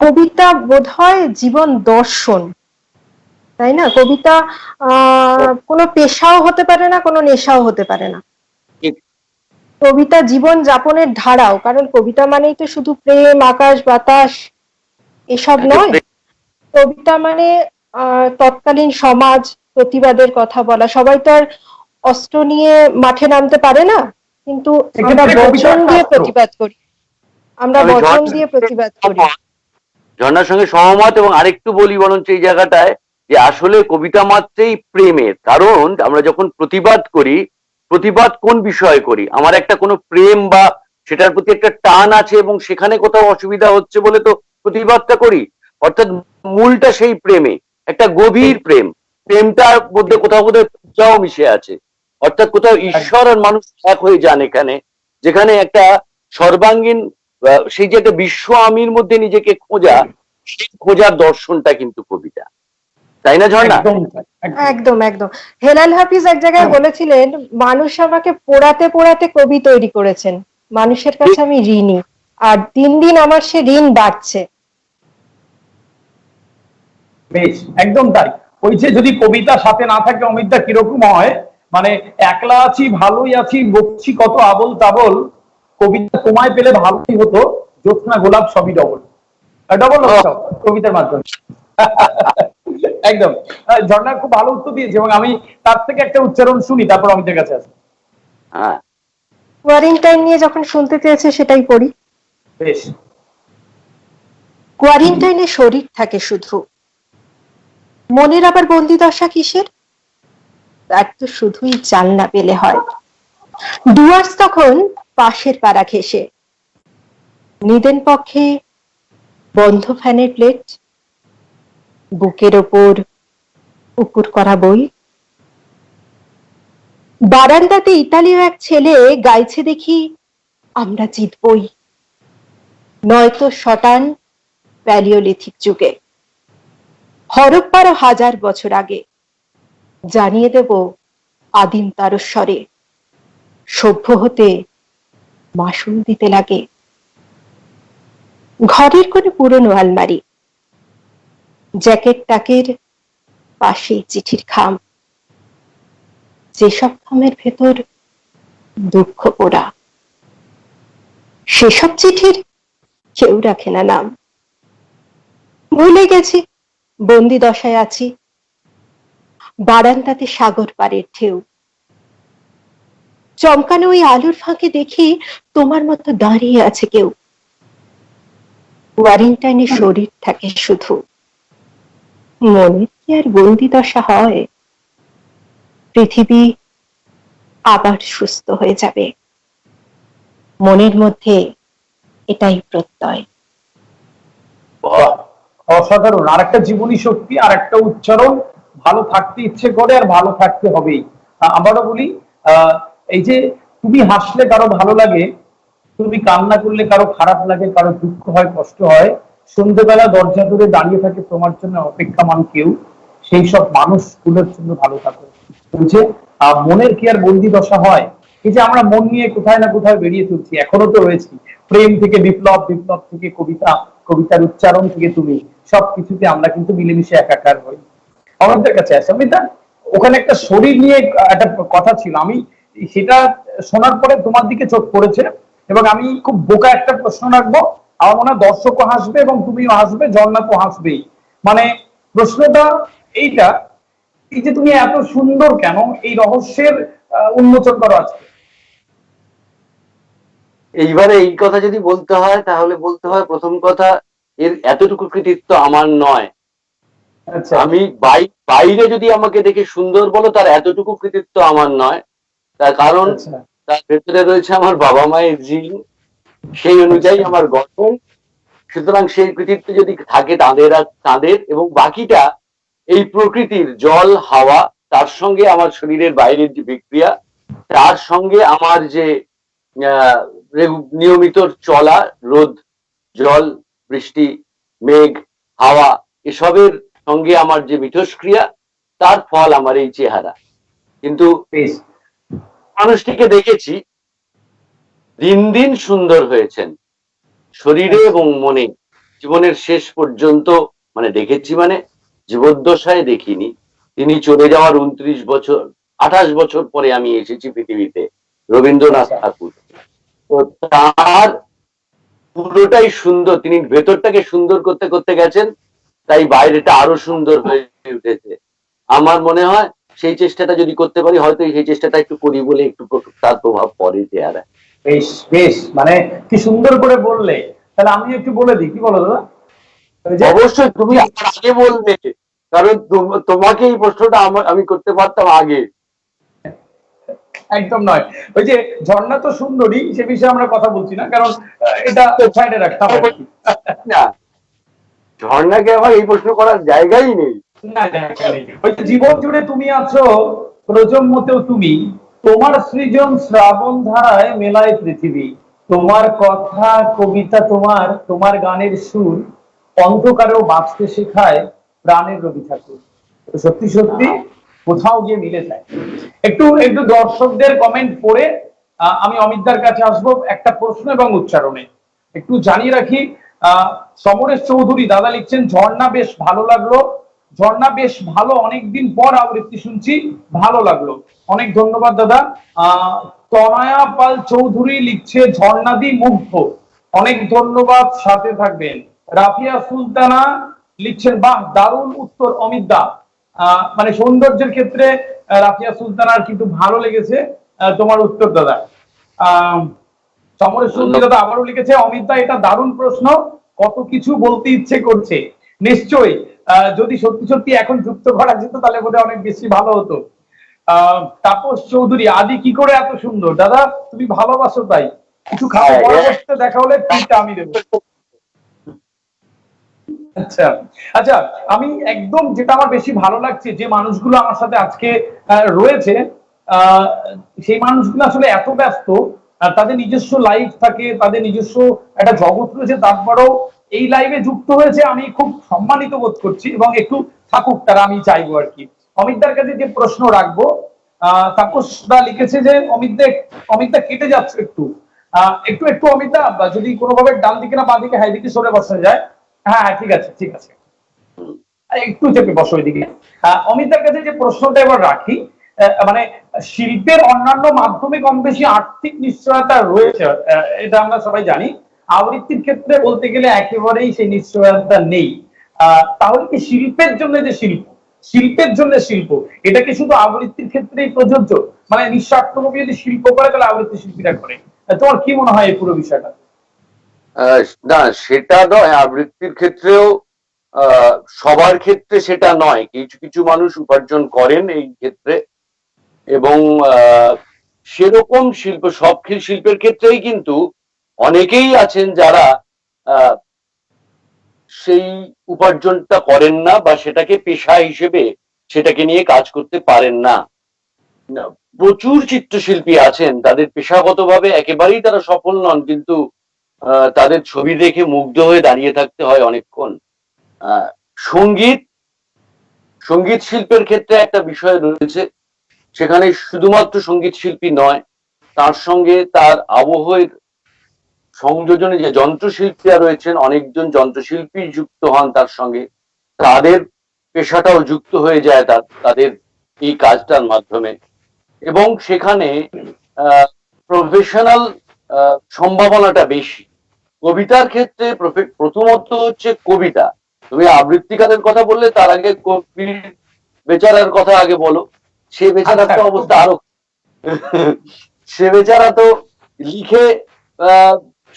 Speaker 3: কবিতা বোধহয় জীবন দর্শন। তাই না? কবিতা কোনো পেশাও হতে পারে না, কোনো নেশাও হতে পারে না।
Speaker 2: ঠিক।
Speaker 3: কবিতা জীবন যাপনের ধারাও, কারণ কবিতা মানেই তো শুধু প্রেম, আকাশ বাতাস এসব নয়। কবিতা মানে তৎকালীন সমাজ, প্রতিবাদের কথা বলা। সবাই তো আর অস্ত্র নিয়ে মাঠে নামতে পারে না, কিন্তু আমরা বচন দিয়ে প্রতিবাদ করি, আমরা
Speaker 2: আমি
Speaker 3: বচন দিয়ে প্রতিবাদ করি।
Speaker 2: ঝর্ণার সঙ্গে সহমত, এবং আরেকটু বলি বরঞ্চ এই জায়গাটায়, যে আসলে কবিতা মাত্রেই প্রেমের, কারণ আমরা যখন প্রতিবাদ করি, প্রতিবাদ কোন বিষয়ে করি? আমার একটা কোনো প্রেম বা সেটার প্রতি একটা টান আছে এবং সেখানে কোথাও অসুবিধা হচ্ছে বলে তো প্রতিবাদটা করি। অর্থাৎ মূলটা সেই প্রেমে, একটা গভীর প্রেম, প্রেমটার মধ্যে কোথাও কোথাও পূজাও মিশে আছে। অর্থাৎ কোথাও ঈশ্বর আর মানুষ এক হয়ে যান এখানে, যেখানে একটা সর্বাঙ্গীন সেই যে একটা বিশ্ব আমির মধ্যে নিজেকে খোঁজা, সেই খোঁজার দর্শনটা কিন্তু কবিতা, তাই না ঝর্ণা?
Speaker 3: একদম একদম। হেলাল হাফিজ এক জায়গায় বলেছিলেন, মানুষ আমাকে পোড়াতে পোড়াতে কবি তৈরি করেছেন, মানুষের কাছে আমি ঋণী, আর দিন দিন আমার সে ঋণ বাড়ছে।
Speaker 1: বেশ, একদম তাই। ওই যে যদি কবিতা সাথে না থাকে অমিতদা, কিরকম হয়, মানে একলা আছি ভালোই আছি বকছি কত আবল তাবল, কবিতা তোমায় পেলে ভালোই হতো, জ্যোৎস্না গোলাপ সবই ডবল ডবল কবিতার মাধ্যমে। একদম। ঝর্ণা খুব ভালো উত্তর দিয়েছে, এবং আমি তার থেকে একটা উচ্চারণ শুনি, তারপর অমিতের কাছে আসি।
Speaker 2: হ্যাঁ,
Speaker 3: কোয়ারেন্টাইন নিয়ে যখন শুনতে চেয়েছে সেটাই পড়ি।
Speaker 1: বেশ।
Speaker 3: কোয়ারেন্টাইনে শরীর থাকে শুধু, মনের আবার বন্দি দশা কিসের? তার তো শুধুই জানলা পেলে হয়। ডুয়ার্স তখন পাশের পাড়া ঘেঁষে, নিদেন পক্ষে বন্ধ ফ্যানের প্লেট, বুকের ওপর উপুর করা বই, বারান্দাতে ইতালীয় এক ছেলে গাইছে দেখি আমরা জিতবই, নয়তো শটান প্যালিওলিথিক যুগে, হরপ্পারও 1000 বছর আগে, জানিয়ে দেব আদিম তারস্বরে, সভ্য হতে মাসুল দিতে লাগে। ঘরের কোনো পুরনো আলমারি, জ্যাকেট টাকের পাশেই চিঠির খাম, যেসব খামের ভেতর দুঃখ পোড়া, সেসব চিঠির কেউ রাখে না নাম। ভুলে গেছি বন্দি দশায় আছি, বারান্দাতে সাগর পাড়ের ঢেউ, চমকানো ওই আলোর ফাঁকে দেখি তোমার মতো দাঁড়িয়ে আছে কেউ। কোয়ারেন্টাইনে শরীর থাকে শুধু, মনের কি আর বন্দি দশা হয়? পৃথিবী আবার সুস্থ হয়ে যাবে, মনের মধ্যে এটাই প্রত্যয়।
Speaker 1: অসাধারণ। আর একটা জীবনী শক্তি, আর একটা উচ্চারণ, ভালো থাকতে ইচ্ছে করে আর ভালো থাকতে হবেই। আবারও বলি, এই যে তুমি হাসলে কারো ভালো লাগে, তুমি কান্না করলে কারো খারাপ লাগে, কারো দুঃখ হয়, কষ্ট হয়, সন্ধ্যেবেলা দরজা ধরে দাঁড়িয়ে থাকে তোমার জন্য অপেক্ষামান কেউ, সেই সব মানুষগুলোর জন্য ভালো থাকো। বলছে মনের কি আর বন্দি দশা হয়? এই যে আমরা মন নিয়ে কোথায় না কোথায় বেরিয়ে চলছি, এখনো তো রয়েছি, প্রেম থেকে বিপ্লব, বিপ্লব থেকে কবিতা, কবিতার উচ্চারণ থেকে তুমি, সবকিছুতে আমরা কিন্তু মিলেমিশে একাকার হই। অমিতার কাছে আসে। অমিতা, ওখানে একটা শরীর নিয়ে একটা কথা ছিল, আমি সেটা শোনার পরে তোমার দিকে চোখ পড়েছে, এবং আমি খুব বোকা একটা প্রশ্ন রাখবো, আমার মনে হয় দর্শকও হাসবে এবং তুমিও হাসবে, ঝর্ণা তো হাসবেই। মানে প্রশ্নটা এইটা, এই যে তুমি এত সুন্দর কেন, এই রহস্যের উন্মোচন করো আজকে।
Speaker 2: এইবারে এই কথা যদি বলতে হয়, তাহলে বলতে হয় প্রথম কথা, এর এতটুকু কৃতিত্ব আমার নয়।
Speaker 1: আচ্ছা।
Speaker 2: আমি বাইরে যদি আমাকে দেখে সুন্দর বলো, তার এতটুকু কৃতিত্ব আমার নয়। তার কারণ
Speaker 1: আচ্ছা।
Speaker 2: তার ভেতরে রয়েছে আমার বাবা মায়ের জিন, সেই অনুযায়ী আমার গঠন। সুতরাং সেই কৃতিত্ব যদি থাকে তাদের, এবং বাকিটা এই প্রকৃতির জল, হাওয়া, তার সঙ্গে আমার শরীরের বাইরের যে বিক্রিয়া, তার সঙ্গে আমার যে নিয়মিত চলা, রোদ, জল, বৃষ্টি, মেঘ, হাওয়া, এসবের সঙ্গে আমার যে মিথস্ক্রিয়া, তার ফল আমার এই চেহারা। কিন্তু মানুষটিকে দেখেছি দিন দিন সুন্দর হয়েছেন, শরীরে এবং মনে, জীবনের শেষ পর্যন্ত, মানে দেখেছি মানে জীবদ্দশায় দেখিনি। তিনি চলে যাওয়ার 29 বছর 28 বছর পরে আমি এসেছি পৃথিবীতে, রবীন্দ্রনাথ
Speaker 1: আচ্ছা।
Speaker 2: ঠাকুর। তো তার পুরোটাই সুন্দর, তিনি ভেতরটাকে সুন্দর করতে করতে গেছেন, তাই বাইরেটা আরো সুন্দর হয়ে উঠেছে। আমার মনে হয় সেই চেষ্টাটা যদি করতে পারি, হয়তো সেই চেষ্টাটা একটু করি বলে একটু তার প্রভাব পড়ে চেহারা।
Speaker 1: বেশ বেশ, মানে কি সুন্দর করে বললে। তাহলে আমি একটু বলে দিই, কি বলো দাদা? ওই যে
Speaker 2: অবশ্যই তুমি আমার আগে বলবে, কারণ তোমাকে এই প্রশ্নটা আমি করতে পারতাম আগে।
Speaker 1: একদম নয়, ওই যে ঝর্ণা তো সুন্দরী, সে বিষয়ে আমরা কথা বলছি না, কারণ এটা সাইডে রাখতাম আর কি।
Speaker 2: না, ঝর্ণাকে আমার এই প্রশ্ন করার জায়গাই নেই।
Speaker 1: না, জায়গা নেই। ওই যে জীবন জুড়ে তুমি আছো, প্রজন্মতেও তুমি, তোমার সৃজন শ্রাবণ ধারায় মেলায় পৃথিবী, তোমার কথা কবিতা, তোমার তোমার গানের সুর অন্ধকারেও বাঁচতে শেখায় প্রাণের রবি ঠাকুর। তো সত্যি সত্যি কোথাও গিয়ে মিলে যায়। একটু একটু দর্শকদের কমেন্ট পড়ে আমি অমিতদার কাছে আসবো একটা প্রশ্ন এবং উচ্চারণে। একটু জানিয়ে রাখি, সমরেশ চৌধুরী দাদা লিখছেন, ঝর্ণা বেশ ভালো লাগলো। ঝর্ণা বেশ ভালো, অনেকদিন পর আবৃত্তি শুনছি, ভালো লাগলো। অনেক ধন্যবাদ দাদা। তনয়া পাল চৌধুরী লিখছে, ঝর্ণাদি মুগ্ধ, অনেক ধন্যবাদ, সাথে থাকবেন। রাফিয়া সুলতানা লিখছেন, বাহ দারুণ উত্তর অমিত দা। মানে সৌন্দর্যের ক্ষেত্রে রাফিয়া সুলতানার কিন্তু ভালো লেগেছে তোমার উত্তর দাদা। আহ সমরেশ চৌধুরী দাদা আবারও লিখেছে, অমিত দা এটা দারুণ প্রশ্ন, কত কিছু বলতে ইচ্ছে করছে। নিশ্চয়ই, যদি সত্যি সত্যি এখন যুক্ত করা যেত তাহলে বোধহয় অনেক বেশি ভালো হতো। তাপস চৌধুরী, আদি কি করে এত সুন্দর? দাদা তুমি ভালোবাসো তাই, কিছু খাবো, পরবর্তীতে দেখা হলে ট্রিটটা আমি দেবো। আচ্ছা আচ্ছা, আমি একদম যেটা আমার বেশি ভালো লাগছে, যে মানুষগুলো আমার সাথে আজকে রয়েছে, আহ, সেই মানুষগুলো আসলে এত ব্যস্ত, তাদের নিজস্ব লাইফ থাকে, তাদের নিজস্ব একটা জগৎ রয়েছে, তারপরেও এই লাইভে যুক্ত হয়েছে, আমি খুব সম্মানিত বোধ করছি, এবং একটু থাকুক তারা, আমি চাইবো আর কি। অমিতদার কাছে যে প্রশ্ন রাখবো, তাপস দা লিখেছে যে, অমিতদা কেটে যাচ্ছে একটু, একটু একটু অমিতদা যদি কোনোভাবে ডান দিকে না বাঁ দিকে, হ্যাঁ দিকে সরে বসা যায়। হ্যাঁ হ্যাঁ, ঠিক আছে ঠিক আছে, একটু চেপে বসো ওইদিকে। অমিতার কাছে যে প্রশ্নটা এবার রাখি, মানে শিল্পের অন্যান্য মাধ্যমে কম বেশি আর্থিক নিশ্চয়তা রয়েছে, এটা আমরা সবাই জানি। আবৃত্তির ক্ষেত্রে বলতে গেলে একেবারেই সেই নিশ্চয়তা নেই। তাহলে কি শিল্পের জন্য যে শিল্পের জন্য শিল্প, এটা কি শুধু আবৃত্তির ক্ষেত্রেই প্রযোজ্য? মানে নিঃস্বার্থভাবে যদি শিল্প করে, তাহলে আবৃত্তি শিল্পীরা করে। তোমার কি মনে হয় এই পুরো বিষয়টা?
Speaker 2: না, সেটা নয়, আবৃত্তির ক্ষেত্রেও সবার ক্ষেত্রে সেটা নয়, কিছু কিছু মানুষ উপার্জন করেন এই ক্ষেত্রে, এবং সেরকম সব শিল্পের ক্ষেত্রেই কিন্তু অনেকেই আছেন যারা সেই উপার্জনটা করেন না, বা সেটাকে পেশা হিসেবে সেটাকে নিয়ে কাজ করতে পারেন না। প্রচুর চিত্রশিল্পী আছেন, তাদের পেশাগতভাবে একেবারেই তারা সফল নন, কিন্তু তাদের ছবি দেখে মুগ্ধ হয়ে দাঁড়িয়ে থাকতে হয় অনেকক্ষণ। সঙ্গীত সঙ্গীত শিল্পের ক্ষেত্রে একটা বিষয় রয়েছে, সেখানে শুধুমাত্র সঙ্গীত শিল্পী নয়, তার সঙ্গে তার আবহের সংযোজনে যে যন্ত্রশিল্পীরা রয়েছেন, অনেকজন যন্ত্রশিল্পী যুক্ত হন তার সঙ্গে, তাদের পেশাটাও যুক্ত হয়ে যায় তাদের এই কাজটার মাধ্যমে, এবং সেখানে প্রফেশনাল সম্ভাবনাটা বেশি। কবিতার ক্ষেত্রে প্রথমত হচ্ছে কবিতা, তুমি আবৃত্তিকারের কথা বললে, তার আগে কবি বেচারার কথা আগে বলো। সে বেচারার তো অবস্থা আরো সে বেচারা তো লিখে,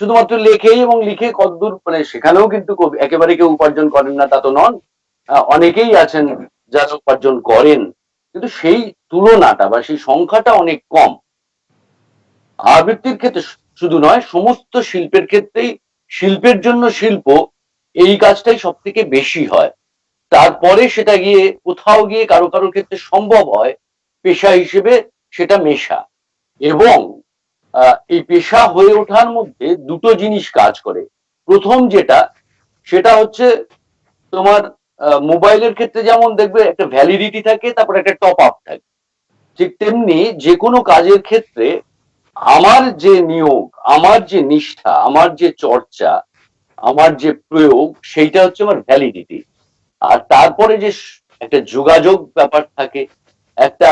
Speaker 2: শুধুমাত্র লেখেই, এবং লিখে কতদূর, মানে সেখানেও কিন্তু একেবারে কেউ উপার্জন করেন না তা তো নন, অনেকেই আছেন যারা উপার্জন করেন, কিন্তু সেই তুলনাটা বা সেই সংখ্যাটা অনেক কম। আবৃত্তির ক্ষেত্রে শুধু নয়, সমস্ত শিল্পের ক্ষেত্রেই শিল্পের জন্য শিল্প, এই কাজটাই সব থেকে বেশি হয়। তারপরে সেটা গিয়ে কোথাও গিয়ে কারো কারোর ক্ষেত্রে সম্ভব হয় পেশা হিসেবে সেটা মেশা, এবং এই পেশা হয়ে ওঠার মধ্যে দুটো জিনিস কাজ করে। প্রথম যেটা, সেটা হচ্ছে তোমার মোবাইলের ক্ষেত্রে যেমন দেখবে একটা ভ্যালিডিটি থাকে, তারপর একটা টপ আপ থাকে, ঠিক তেমনি যে কোনো কাজের ক্ষেত্রে আমার যে নিয়োগ, আমার যে নিষ্ঠা, আমার যে চর্চা, আমার যে প্রয়োগ, সেইটা হচ্ছে আমার ভ্যালিডিটি। আর তারপরে যে একটা যোগাযোগ ব্যাপার থাকে, একটা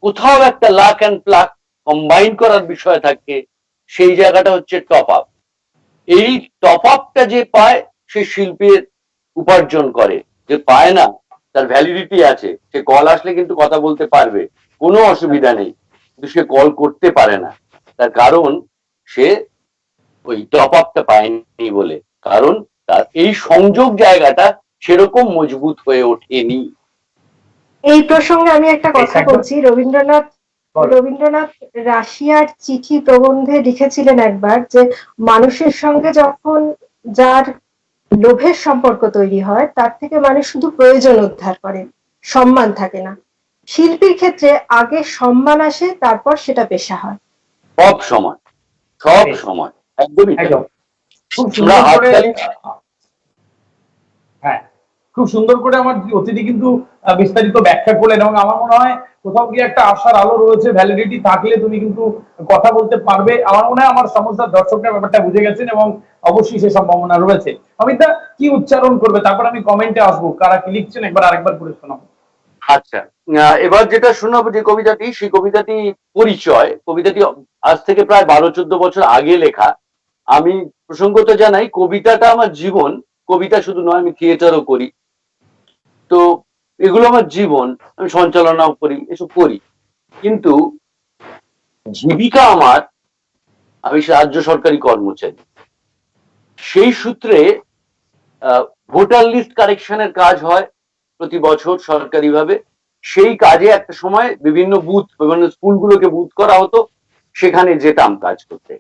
Speaker 2: কোথাও একটা লাক অ্যান্ড প্লাক কম্বাইন করার বিষয় থাকে, সেই জায়গাটা হচ্ছে টপ আপ। এই টপ আপটা যে পায় সে শিল্পীর উপার্জন করে, যে পায় না তার ভ্যালিডিটি আছে, সে কল আসলে কিন্তু কথা বলতে পারবে, কোনো অসুবিধা নেই, কিন্তু সে কল করতে পারে না। তার কারণ সে ওই টপ আপটা পায়নি বলে, কারণ তার এই সংযোগ জায়গাটা সেরকম মজবুত হয়ে ওঠেনি।
Speaker 3: এই প্রসঙ্গে আমি একটা কথা
Speaker 1: একদম।
Speaker 3: বলছি। রবীন্দ্রনাথ রাশিয়ার চিঠি প্রবন্ধে লিখেছিলেন একবার যে মানুষের সঙ্গে যখন যার লোভের সম্পর্ক তৈরি হয় তার থেকে মানুষ শুধু প্রয়োজন উদ্ধার করে, সম্মান থাকে না। শিল্পীর ক্ষেত্রে আগে সম্মান আসে, তারপর সেটা পেশা হয়।
Speaker 2: সব সময়, সব সময়, একদমই তাই।
Speaker 1: একদম। খুব
Speaker 2: আমরা
Speaker 1: সুন্দর করে
Speaker 2: হাততালি,
Speaker 1: হ্যাঁ, খুব সুন্দর করে আমার অতিথি কিন্তু বিস্তারিত ব্যাখ্যা করলেন, এবং আমার মনে হয় কোথাও গিয়ে একটা আশার আলো রয়েছে। ভ্যালিডিটি থাকলে তুমি কিন্তু কথা বলতে পারবে। আমার মনে হয় আমার সমস্ত দর্শকরা ব্যাপারটা বুঝে গেছেন, এবং অবশ্যই সে সম্ভাবনা রয়েছে। অমিতা কি উচ্চারণ করবে, তারপর আমি কমেন্টে আসবো, কারা কি লিখছেন একবার আরেকবার করে শোনাবো।
Speaker 2: আচ্ছা, এবার যেটা শোনাবো যে কবিতাটি, সেই কবিতাটি পরিচয়। কবিতাটি আজ থেকে প্রায় 12-14 বছর আগে লেখা। আমি প্রসঙ্গত জানাই, কবিতাটা আমার জীবন। কবিতা শুধু নয়, আমি থিয়েটারও করি, তো এগুলো আমার জীবন। আমি সঞ্চালনাও করি, এসব করি, কিন্তু জীবিকা আমার, আমি রাজ্য সরকারি কর্মচারী। সেই সূত্রে ভোটার লিস্ট কারেকশনের কাজ হয় প্রতি বছর সরকারিভাবে। সেই কাজে একটা সময় বিভিন্ন বুথ, বিভিন্ন স্কুলগুলোকে বুথ করা হতো, সেখানে যেতাম কাজ করতে।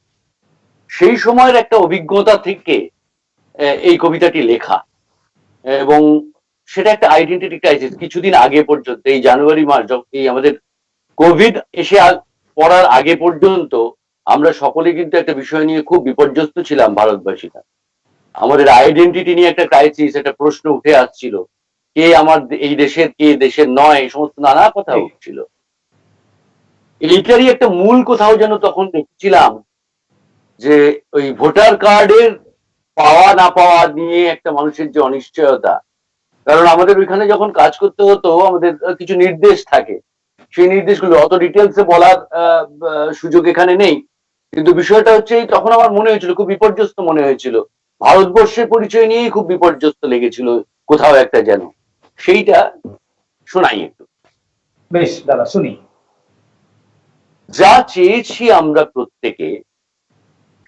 Speaker 2: সেই সময়ের একটা অভিজ্ঞতা থেকে এই কবিতাটি লেখা, এবং সেটা একটা আইডেন্টিটি ক্রাইসিস। কিছুদিন আগে পর্যন্ত, এই জানুয়ারি মাস, এই আমাদের কোভিড এসে পড়ার আগে পর্যন্ত আমরা সকলে কিন্তু একটা বিষয় নিয়ে খুব বিপর্যস্ত ছিলাম, ভারতবাসীরা। আমাদের আইডেন্টিটি নিয়ে একটা ক্রাইসিস, একটা প্রশ্ন উঠে আসছিল, কে আমার এই দেশের, কে দেশের নয়, এই সমস্ত নানা কথা উঠছিল। এইটারই একটা মূল কোথাও যেন তখন দেখছিলাম যে ওই ভোটার কার্ডের পাওয়া না পাওয়া নিয়ে একটা মানুষের যে অনিশ্চয়তা। কারণ আমাদের ওইখানে যখন কাজ করতে হতো, আমাদের কিছু নির্দেশ থাকে, সেই নির্দেশগুলো অত ডিটেলসে বলার সুযোগ এখানে নেই। কিন্তু বিষয়টা হচ্ছে, তখন আমার মনে হয়েছিল, খুব বিপর্যস্ত মনে হয়েছিল, ভারতবর্ষের পরিচয় নিয়েই খুব বিপর্যস্ত লেগেছিল কোথাও একটা যেন। সেইটা শোনাই একটু।
Speaker 1: বেশ দাদা, শুনি।
Speaker 2: যা চেয়েছি আমরা প্রত্যেকে,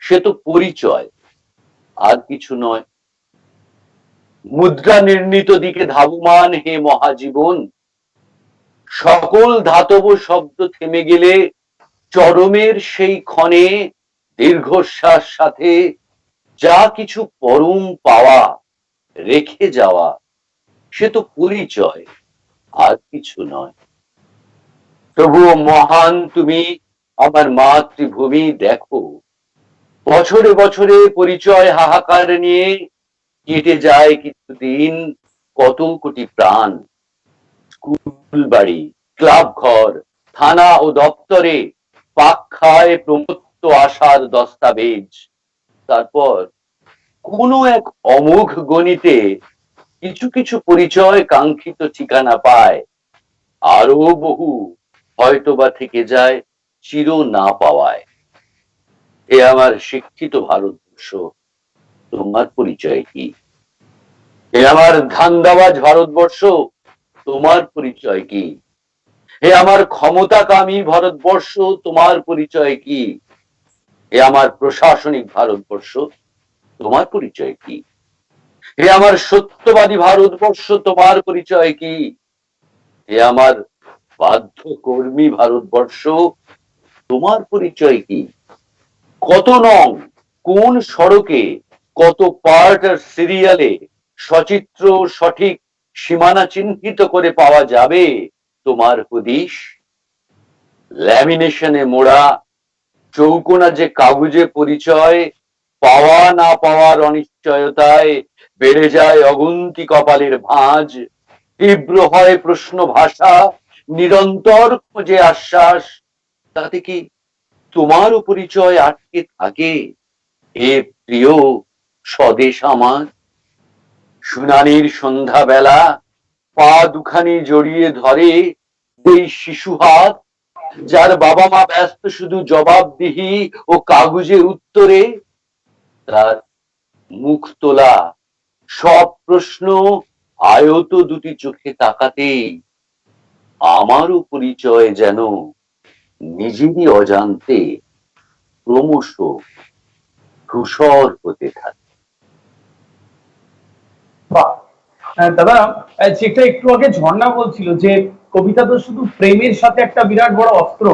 Speaker 2: সে তো পরিচয়, আর কিছু নয়। মুদ্রা নির্ণীত দিকে ধাবমান হে মহাজীবন, সকল ধাতব শব্দ থেমে গেলে চরমের সেই ক্ষণে দীর্ঘশ্বাস সাথে যা কিছু পরম পাওয়া, রেখে যাওয়া, সে তো পরিচয়, আর কিছু নয়। তবুও মহান তুমি আমার মাতৃভূমি, দেখো বছরে বছরে পরিচয় হাহাকার নিয়ে কেটে যায় কিছুদিন, কত কোটি প্রাণ। স্কুল বাড়ি, ক্লাব ঘর, থানা ও দপ্তরে পাক খায় প্রমত্ত আশার দস্তাবেজ। তারপর কোনো এক অমোঘ গণিতে কিছু কিছু পরিচয় কাঙ্ক্ষিত ঠিকানা পায়, আরো বহু হয়তোবা থেকে যায় চির না পাওয়ায়। এ আমার শিক্ষিত ভারতবর্ষ, তোমার পরিচয় কি? এ আমার ধান্দাবাজ ভারতবর্ষ, তোমার পরিচয় কি? হে আমার ক্ষমতাকামী ভারতবর্ষ, তোমার পরিচয় কি? হে আমার প্রশাসনিক ভারতবর্ষ, তোমার পরিচয় কি? হে আমার সত্যবাদী ভারতবর্ষ, তোমার পরিচয় কি? হে আমার বাধ্য কর্মী ভারতবর্ষ, তোমার পরিচয় কি? কত নং, কোন সড়কে, কত পার্ট আর সিরিয়ালে সচিত্র সঠিক সীমানা চিহ্নিত করে পাওয়া যাবে তোমার হদিশ? ল্যামিনেশনে মোড়া চৌকোনা যে কাগজে পরিচয়, পাওয়া না পাওয়ার অনিশ্চয়তায় বেড়ে যায় অগুন্তি কপালের ভাঁজ। তীব্র হয় প্রশ্ন ভাষা, নিরন্তর খোঁজে আশ্বাস, তাতে কি তোমারও পরিচয় আটকে থাকে? হে প্রিয় স্বদেশ আমার, শুনানির সন্ধ্যাবেলা পা দুখানি জড়িয়ে ধরে এই শিশু হাত, যার বাবা মা ব্যস্ত শুধু জবাবদিহি ও কাগজে উত্তরে, তার মুখ তোলা সব প্রশ্ন আয়ত দুটি চোখে তাকাতেই আমারও পরিচয় যেন নিজেরই অজান্তে ক্রমশ ধূসর হতে থাকে।
Speaker 1: বাহ! দাদা, যেটা একটু আগে ঝর্ণা বলছিল যে কবিতা তো শুধু প্রেমের সাথে একটা বিরাট বড় অস্ত্র,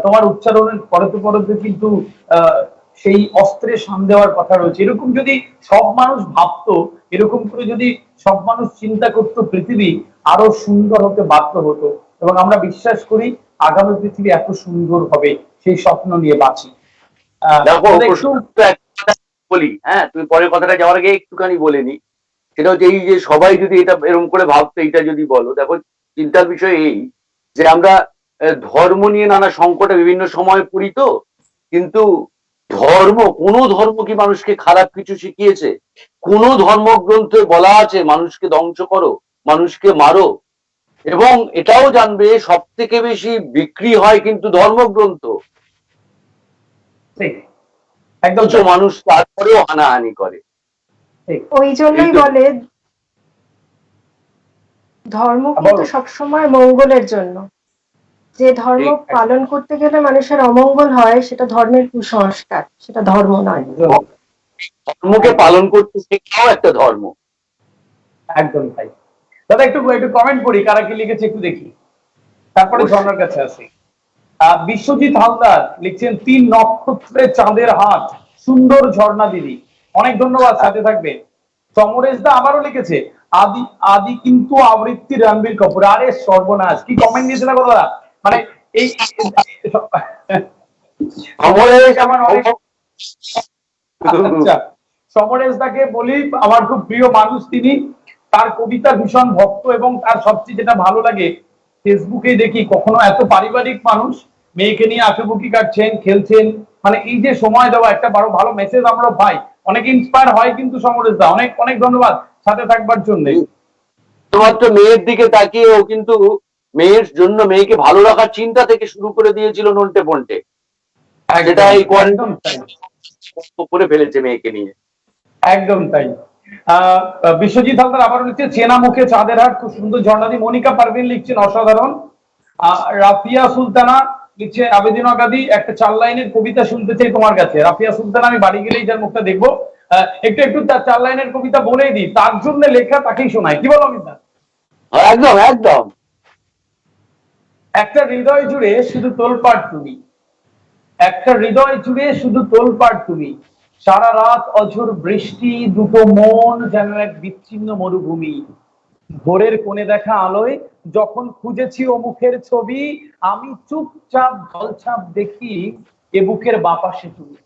Speaker 1: তোমার উচ্চারণের পরতে পরতে কিন্তু আহ, সেই অস্ত্রে সান দেওয়ার কথা রয়েছে। এরকম যদি সব মানুষ ভাবতো, এরকম করে যদি সব মানুষ চিন্তা করতো, পৃথিবী আরো সুন্দর হতে বাধ্য হতো। এবং আমরা বিশ্বাস করি আগামী পৃথিবী এত সুন্দর হবে, সেই স্বপ্ন নিয়ে বাঁচি।
Speaker 2: দেখো,
Speaker 1: দাদা, একটু
Speaker 2: বলি, হ্যাঁ, তুমি পরের কথাটা যাওয়ার আগে একটুখানি বলে নি। সেটা হচ্ছে এই যে সবাই যদি এটা এরকম করে ভাবতো, এটা যদি বলো, দেখো চিন্তার বিষয় এই যে আমরা ধর্ম নিয়ে নানা সংকটে বিভিন্ন সময় পড়ি তো, কিন্তু কোন ধর্ম কি মানুষকে খারাপ কিছু শিখিয়েছে? কোন ধর্মগ্রন্থে বলা আছে মানুষকে ধ্বংস করো, মানুষকে মারো? এবং এটাও জানবে সব থেকে বেশি বিক্রি হয় কিন্তু ধর্মগ্রন্থ,
Speaker 1: ঠিক, একদম
Speaker 2: অথচ মানুষ তারপরেও হানাহানি করে।
Speaker 3: ওই জন্যই বলে ধর্ম কিন্তু সবসময় মঙ্গলের জন্য। যে ধর্ম পালন করতে গেলে মানুষের অমঙ্গল হয়, সেটা ধর্মের কুসংস্কার, সেটা ধর্ম নয়।
Speaker 2: ধর্মকে পালন করতে শেখাও একটা ধর্ম।
Speaker 1: একদম তাই। দাদা, একটু একটু কমেন্ট করি, কারা কি লিখেছে একটু দেখি, তারপরে ঝর্ণার কাছে আসি। বিশ্বজিৎ হালদার লিখছেন 3 নক্ষত্রে চাঁদের হাত, সুন্দর ঝর্ণা দিদি। অনেক ধন্যবাদ, সাথে থাকবে। সমরেশ দা আবারও লিখেছে আদি আদি কিন্তু আবৃত্তি রণবীর কাপুর। আরে সর্বনাশ, কি কমেন্ট দিয়েছে না কথা! মানে এই আমার অনেক আচ্ছা, সমরেশ দাকে বলি, আমার খুব প্রিয় মানুষ তিনি। তার কবিতা ভীষণ ভক্ত, এবং তার সবচেয়ে যেটা ভালো লাগে, ফেসবুকে দেখি কখনো এত পারিবারিক মানুষ মেয়েকে নিয়ে আঁকুবুকি কাটছেন, খেলছেন। মানে এই যে সময় দেওয়া, একটা বড় ভালো মেসেজ আমরা পাই, অনেক ইন্সপায়ার হয় কিন্তু সমরেশ দা। অনেক অনেক ধন্যবাদ সাথে থাকবার জন্য।
Speaker 2: শুধুমাত্র মেয়ের দিকে তাকিয়ে ও কিন্তু মেয়ের জন্য, মেয়েকে ভালো রাখার চিন্তা থেকে শুরু করে দিয়েছিল নন্টে ফন্টে, সেটা এই করে ফেলেছে মেয়েকে নিয়ে।
Speaker 1: একদম তাই। বিশ্বজিৎ হালদার আবারও লিখছে চেনা মুখে চাঁদের হাট, খুব সুন্দর ঝর্ণাদি। মনিকা পারভিন লিখছেন অসাধারণ। রাফিয়া সুলতানা লিখছে আবেদিন আগাদি, একটা 4 লাইনের কবিতা শুনতে চাই তোমার কাছে। রাফিয়া সুলতানা, আমি বাড়ি গেলেই যার মুখটা দেখবো। একটু একটু তার 4 লাইনের কবিতা বলেই দিই, তার জন্য লেখা, তাকেই শোনায়। কি বলো অমিতা?
Speaker 2: একদম একদম।
Speaker 1: একটা হৃদয় জুড়ে শুধু তোলপাড় তুমি, একটা হৃদয় জুড়ে শুধু তোলপাড় তুমি, সারা রাত অঝোর বৃষ্টি, দুটো মন যেন এক বিচ্ছিন্ন মরুভূমি। ভোরের কোণে দেখা আলোয় যখন খুঁজেছি ও মুখের ছবি, আমি চুপচাপ জলছাপ দেখি এ বুকের বাপাশে তুমি।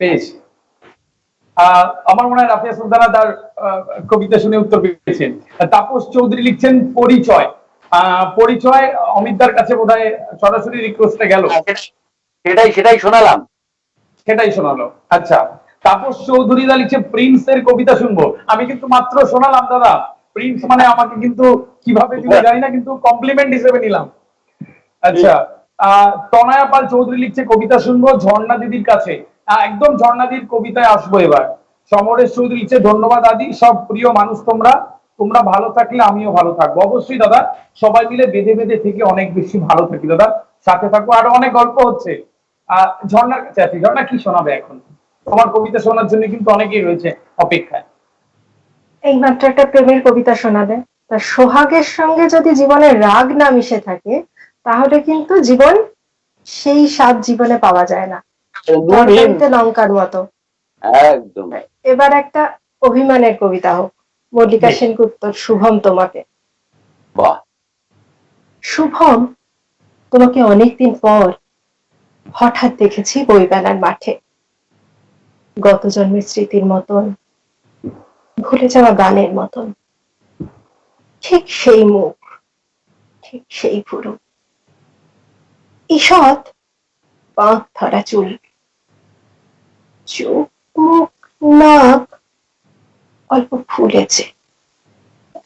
Speaker 1: বেশ, আমার মনে হয় রাফিয়া সুলতানা তার কবিতা শুনে উত্তর পেয়েছেন। তাপস চৌধুরী লিখছেন পরিচয়। পরিচয় অমিতদার কাছে বোধহয় সরাসরি রিকোয়েস্টে গেল,
Speaker 2: সেটাই শোনালাম,
Speaker 1: সেটাই শোনালো। আচ্ছা, তাপস চৌধুরী দা লিখছে প্রিন্সের কবিতা শুনবো। আমি কিন্তু মাত্র শোনালাম দাদা, প্রিন্স মানে আমাকে কিন্তু কিভাবে দিলে জানি না, কিন্তু কমপ্লিমেন্ট হিসেবে নিলাম। আচ্ছা, তনয়া পাল চৌধুরী লিখছে কবিতা শুনবো ঝর্ণা দিদির কাছে। একদম ঝর্ণা দিদির কবিতায় আসবো এবার। সমরেশ চৌধুরী লিখছে ধন্যবাদ আদি, সব প্রিয় মানুষ তোমরা, তোমরা ভালো থাকলে আমিও ভালো থাকবো। অবশ্যই দাদা, সবাই মিলে বেঁধে বেঁধে থেকে অনেক বেশি ভালো থাকি দাদা, সাথে থাকবো। আরো অনেক গল্প হচ্ছে। ঝর্ণার কাছে আছি। ঝর্ণা, কি শোনাবে এখন? তোমার কবিতা শোনার জন্য কিন্তু অনেকেই রয়েছে অপেক্ষায়।
Speaker 3: এইমাত্র একটা প্রেমের কবিতা শোনাবে। তা সোহাগের সঙ্গে যদি জীবনের রাগ না মিশে থাকে, তাহলে কিন্তু জীবন সেই স্বাদ জীবনে পাওয়া যায় না, তরকারিতে লঙ্কার মতো।
Speaker 2: একদম।
Speaker 3: এবার একটা অভিমানের কবিতা হোক, মল্লিকা সেনগুপ্তর শুভম তোমাকে।
Speaker 2: বাহ।
Speaker 3: শুভম, তোমাকে অনেকদিন পর হঠাৎ দেখেছি বইমেলার মাঠে। গত জন্মের স্মৃতির মতন, ভুলে যাওয়া গানের মতন, ঠিক সেই মুখ, ঠিক সেই ভুরু, ঈষৎ পাক ধরা চুল, চোখ মুখ নাক অল্প ফুলেছে,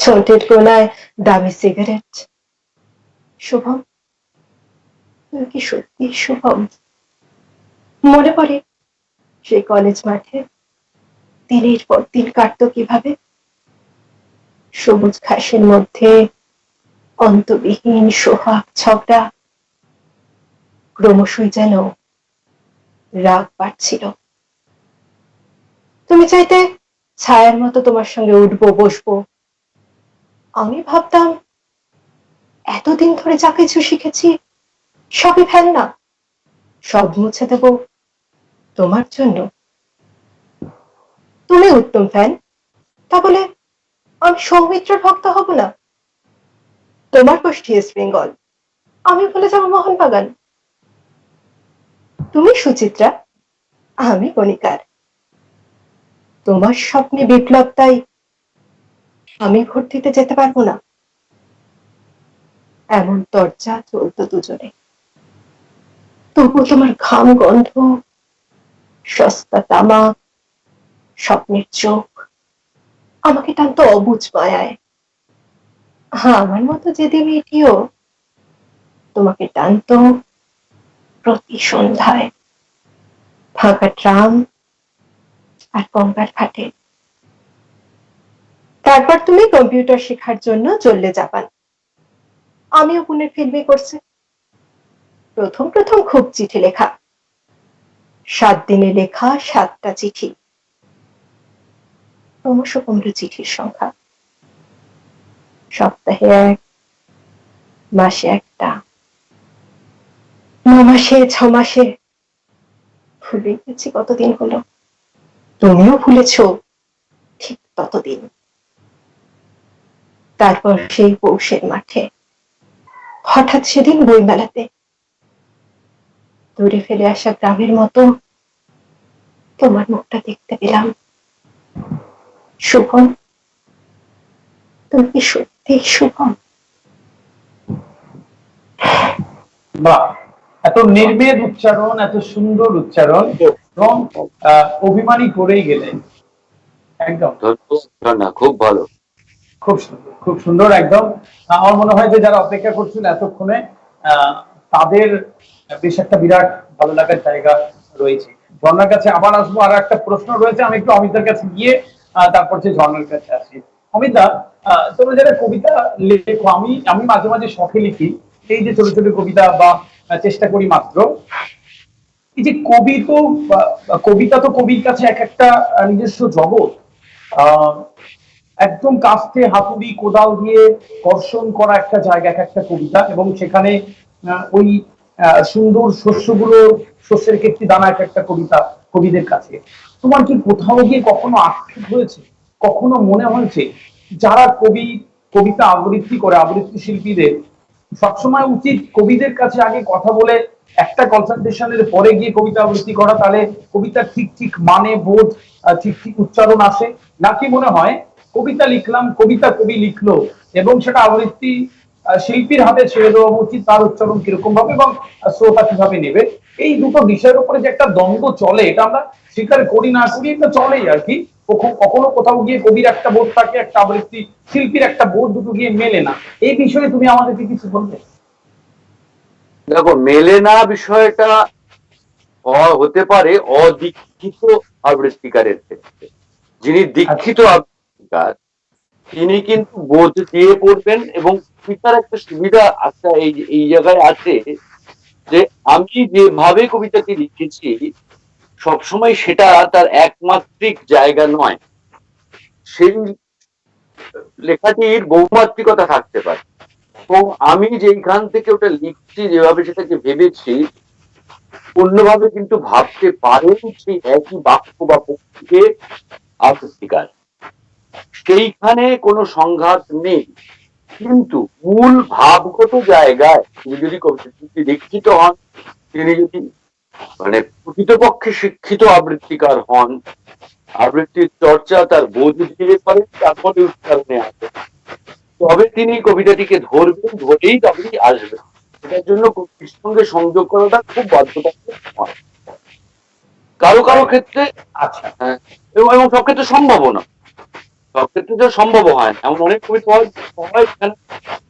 Speaker 3: ঠোঁটের কোনায় দামি সিগারেট। শুভম, তুমি কি সত্যি শুভম? মনে পড়ে সেই কলেজ মাঠে দিনের পর দিন কাটতো কিভাবে, সবুজ ঘাসের মধ্যে অন্তবিহীন সোহাগ ঝগড়া। ক্রমশই যেন রাগ বাড়ছিল। তুমি চাইতে ছায়ার মতো তোমার সঙ্গে উঠবো বসবো, আমি ভাবতাম এতদিন ধরে যা কিছু শিখেছি সবই ফেল না, সব মুছে দেব তোমার জন্য। তুমি উত্তম ফ্যান, তা বলে আমি সৌমিত্রের ভক্ত হব না? তোমার গোষ্ঠী ইস্ট বেঙ্গল, আমি বলে যাবো মোহনবাগান। তুমি সুচিত্রা, আমি কণিকার। তোমার স্বপ্নে বিপ্লব, তাই আমি ভোট দিতে যেতে পারবো না। এমন তরজা চলতো দুজনে। তবু তোমার ঘাম গন্ধ, সস্তা তামাক, স্বপ্নের চোখ আমাকে টানতো অবুঝ মায়ায়। আমার মতো যেদি মেয়েটিও তোমাকে টানতো প্রতি সন্ধ্যায়, ফাঁকা ট্রাম আর গঙ্গার ঘাটে। তারপর তুমি কম্পিউটার শেখার জন্য চললে জাপান, আমিও পুনের ফিল্মে করছি। প্রথম প্রথম খুব চিঠি লেখা, 7 দিনে লেখা 7টা চিঠি। ক্রমশ কমলো চিঠির সংখ্যা, সপ্তাহে 1, মাসে 1টা, 9 মাসে 6 মাসে। ভুলে গেছি কতদিন হলো, তুমিও ভুলেছ ঠিক ততদিন। তারপর সেই পৌষের মাঠে হঠাৎ সেদিন বইমেলাতে দূরে ফেলে আসা গ্রামের মতো তোমার মুখটা দেখতে পেলাম। শুভম, তুমি কি সত্যি শুভম?
Speaker 1: বাহ, এত নির্মেদ উচ্চারণ, এত সুন্দর উচ্চারণ, এবং অভিমানী করেই গেলেন একদম।
Speaker 2: না, খুব ভালো,
Speaker 1: খুব সুন্দর, খুব সুন্দর একদম। আমার মনে হয় যে যারা অপেক্ষা করছিল এতক্ষণে, তাদের বেশ একটা বিরাট ভালো লাগার জায়গা রয়েছে। ঝর্ণার কাছে আবার আসবো, আর একটা প্রশ্ন রয়েছে, আমি একটু অমিতার কাছে গিয়ে তারপর যে ঝর্ণার কাছে আসি। অমিতা, তোমরা যারা কবিতা লেখো, আমি আমি মাঝে মাঝে শখে লিখি, এই যে ছোট ছোট কবিতা বা চেষ্টা করি মাত্র। এই যে কবি তো কবিতা তো কবির কাছে এক একটা নিজস্ব জগৎ। আহ একদম কাস্তে হাতুড়ি কোদাল দিয়ে কর্ষণ করা একটা জায়গা, এক একটা কবিতা, এবং সেখানে ওই সুন্দর শস্যগুলো, শস্যের একটি দানা, এক একটা কবিতা কবিদের কাছে। তোমার কি কোথাও গিয়ে কখনো আক্ষেপ হয়েছে, কখনো মনে হয়েছে যারা কবিতা আবৃত্তি করে, আবৃত্তি শিল্পীদের সবসময় উচিত কবিদের কাছে আগে কথা বলে একটা কনসালটেশনের পরে গিয়ে কবিতা আবৃত্তি করা, তাহলে কবিতার ঠিক ঠিক মানে বোধ, ঠিক ঠিক উচ্চারণ আসে? নাকি মনে হয় কবিতা লিখলাম, কবিতা কবি লিখলো, এবং সেটা আবৃত্তি শিল্পীর হাতে ছেড়ে দেওয়া উচিত, তার উচ্চারণ কিরকম ভাবে এবং শ্রোতা কিভাবে নেবে? এই দুটো বিষয়ের উপরে যে একটা দ্বন্দ্ব চলে, এটা আমরা স্বীকার করি না করি, এটা চলেই আর কি। কখনো কোথাও গিয়ে কবির একটা বোধ থাকে, একটা আবৃত্তি শিল্পীর একটা বোধ, দুটো গিয়ে মেলে না। এই বিষয়ে তুমি আমাদেরকে কিছু বলবে?
Speaker 2: দেখো, মেলে না বিষয়টা হতে পারে অদীক্ষিত আবৃত্তিকারের ক্ষেত্রে। যিনি দীক্ষিত আবৃত্তিকার, তিনি কিন্তু বোধ দিয়ে পড়বেন, এবং কবিতার একটা সুবিধা একটা এই জায়গায় আছে যে আমি যেভাবে কবিতাটি লিখেছি সবসময় সেটা তার একমাত্রিক জায়গা নয়, সেই লেখাটির বহুমাত্রিকতা থাকতে পারে। এবং আমি যেখান থেকে ওটা লিখছি, যেভাবে সেটাকে ভেবেছি, অন্যভাবে কিন্তু ভাবতে পারেন সেই একই বাক্য বা পক্ষে আবৃত্তিকার। সেইখানে কোনো সংঘাত নেই, কিন্তু মূল ভাবগত জায়গায় তিনি যদি কবিতাটি দীক্ষিত হন, তিনি যদি মানে প্রকৃতপক্ষে শিক্ষিত আবৃত্তিকার হন, আবৃত্তির চর্চা তার বোধ দিয়ে করেন, তারপরে উচ্চারণে আসে, তবে তিনি কবিতাটিকে ধরবেন, ধরেই তবেই আসবেন। এটার জন্য কবির সঙ্গে সংযোগ করাটা খুব বাধ্যতামূলক হয়। কারো কারো ক্ষেত্রে
Speaker 1: আচ্ছা,
Speaker 2: এবং সব ক্ষেত্রে সম্ভব না, সব ক্ষেত্রে তো সম্ভব হয় না। এমন অনেক কবিতা হয় যেখানে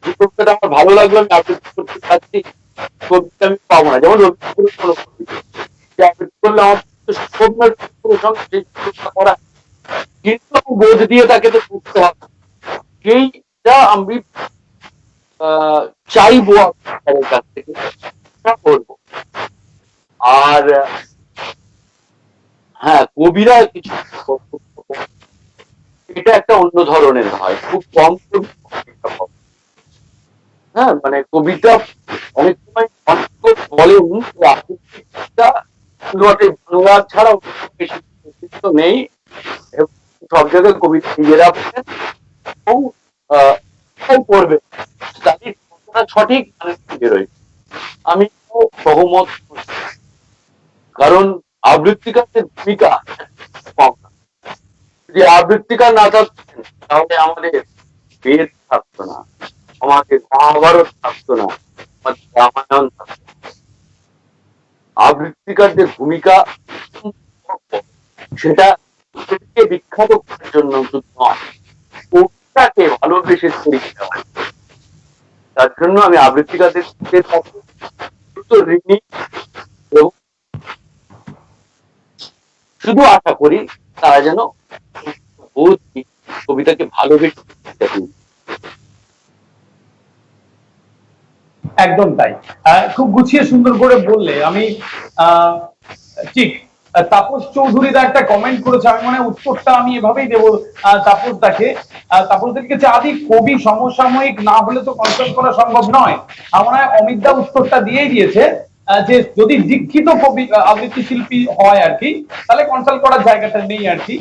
Speaker 2: যে কবিতাটা আমার ভালো লাগলো আমি আবৃত্তি করতে চাচ্ছি, কবিতা আমি পাবো না। যেমন রবি ঠাকুরের কোনো কবিতা যে আবৃত্তি করলে আমার পক্ষে সম্ভব নয় সঙ্গে সেই কবিতা করা, কিন্তু বোধ দিয়ে তাকে তো করতে হবে। সেইটা আমি চাইবো আপনার কাছ থেকে, করবো। আর হ্যাঁ, কবিরা কিছু এটা একটা অন্য ধরনের হয়, খুব কম কবিতা হয়। হ্যাঁ, মানে কবিতা অনেক সময় বলেন যে আবৃত্তিটা বাংলা ছাড়াও বেশি প্রচলিত নেই, এবং সব জায়গায় কবিতা নিজেরা বলেন এবং করবে তাদের কথাটা সঠিক মানে বেরোয়। আমি তো সহমত, কারণ আবৃত্তিকারদের ভূমিকা কম না। যদি আবৃত্তিকার না থাকতেন তাহলে আমাদের বেদ থাকতো না, আমাদের মহাভারত থাকতো না, আমাদের রামায়ণ থাকতো না। আবৃত্তিকারদের ভূমিকা সেটা বিখ্যাত করার জন্য শুধু নয়, কবিতাকে ভালোবেসে তৈরি করা হয়। তার জন্য আমি আবৃত্তিকারদের ঋণী, এবং শুধু আশা করি তারা যেন কবিতাকে ভালোবেসে।
Speaker 1: একদম তাই। খুব গুছিয়ে সুন্দর করে বললে। আমি ঠিক তাপস চৌধুরীরা একটা কমেন্ট করেছে, আমি মনে হয় উত্তরটা আমি এভাবেই দেবো তাপসদাকে। তাপসদের কাছে আদি কবি সমসাময়িক না হলে তো কনসাল্ট করা সম্ভব নয়। আমার মনে হয় অমিতদা উত্তরটা দিয়েই দিয়েছে, যে যদি দীক্ষিত কবি আবৃত্তি শিল্পী হয় আর কি, তাহলে কনসাল্ট করার জায়গাটা নেই আর কি।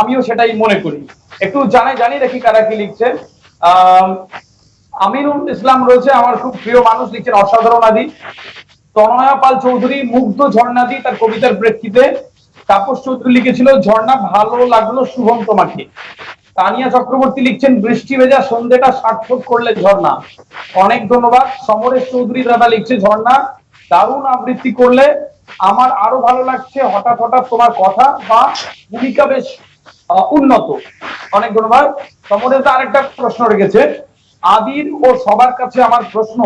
Speaker 1: আমিও সেটাই মনে করি। একটু জানি দেখি কারা কি লিখছে। আহ আমিরুল ইসলাম রয়েছে, আমার খুব প্রিয় মানুষ, লিখছেন অসাধারণ আদি। তনয়া পাল চৌধুরী মুগ্ধ ঝর্ণাদি তার কবিতার প্রেক্ষিতে। তাপস চৌধুরী লিখেছিল ঝর্ণা ভালো লাগলো শুভম তোমাকে। তানিয়া চক্রবর্তী লিখছেন বৃষ্টি ভেজা সন্ধ্যেটা সার্থক করলে ঝর্ণা। অনেক ধন্যবাদ। সমরেশ চৌধুরী দাদা লিখছে ঝর্ণা দারুণ আবৃত্তি করলে, আমার আরো ভালো লাগছে হঠাৎ হঠাৎ তোমার কথা বা ভূমিকা বেশ উন্নত। অনেক ধন্যবাদ। সমরেশ দা আরেকটা প্রশ্ন রেখেছে, আদির ও সবার কাছে আমার প্রশ্ন,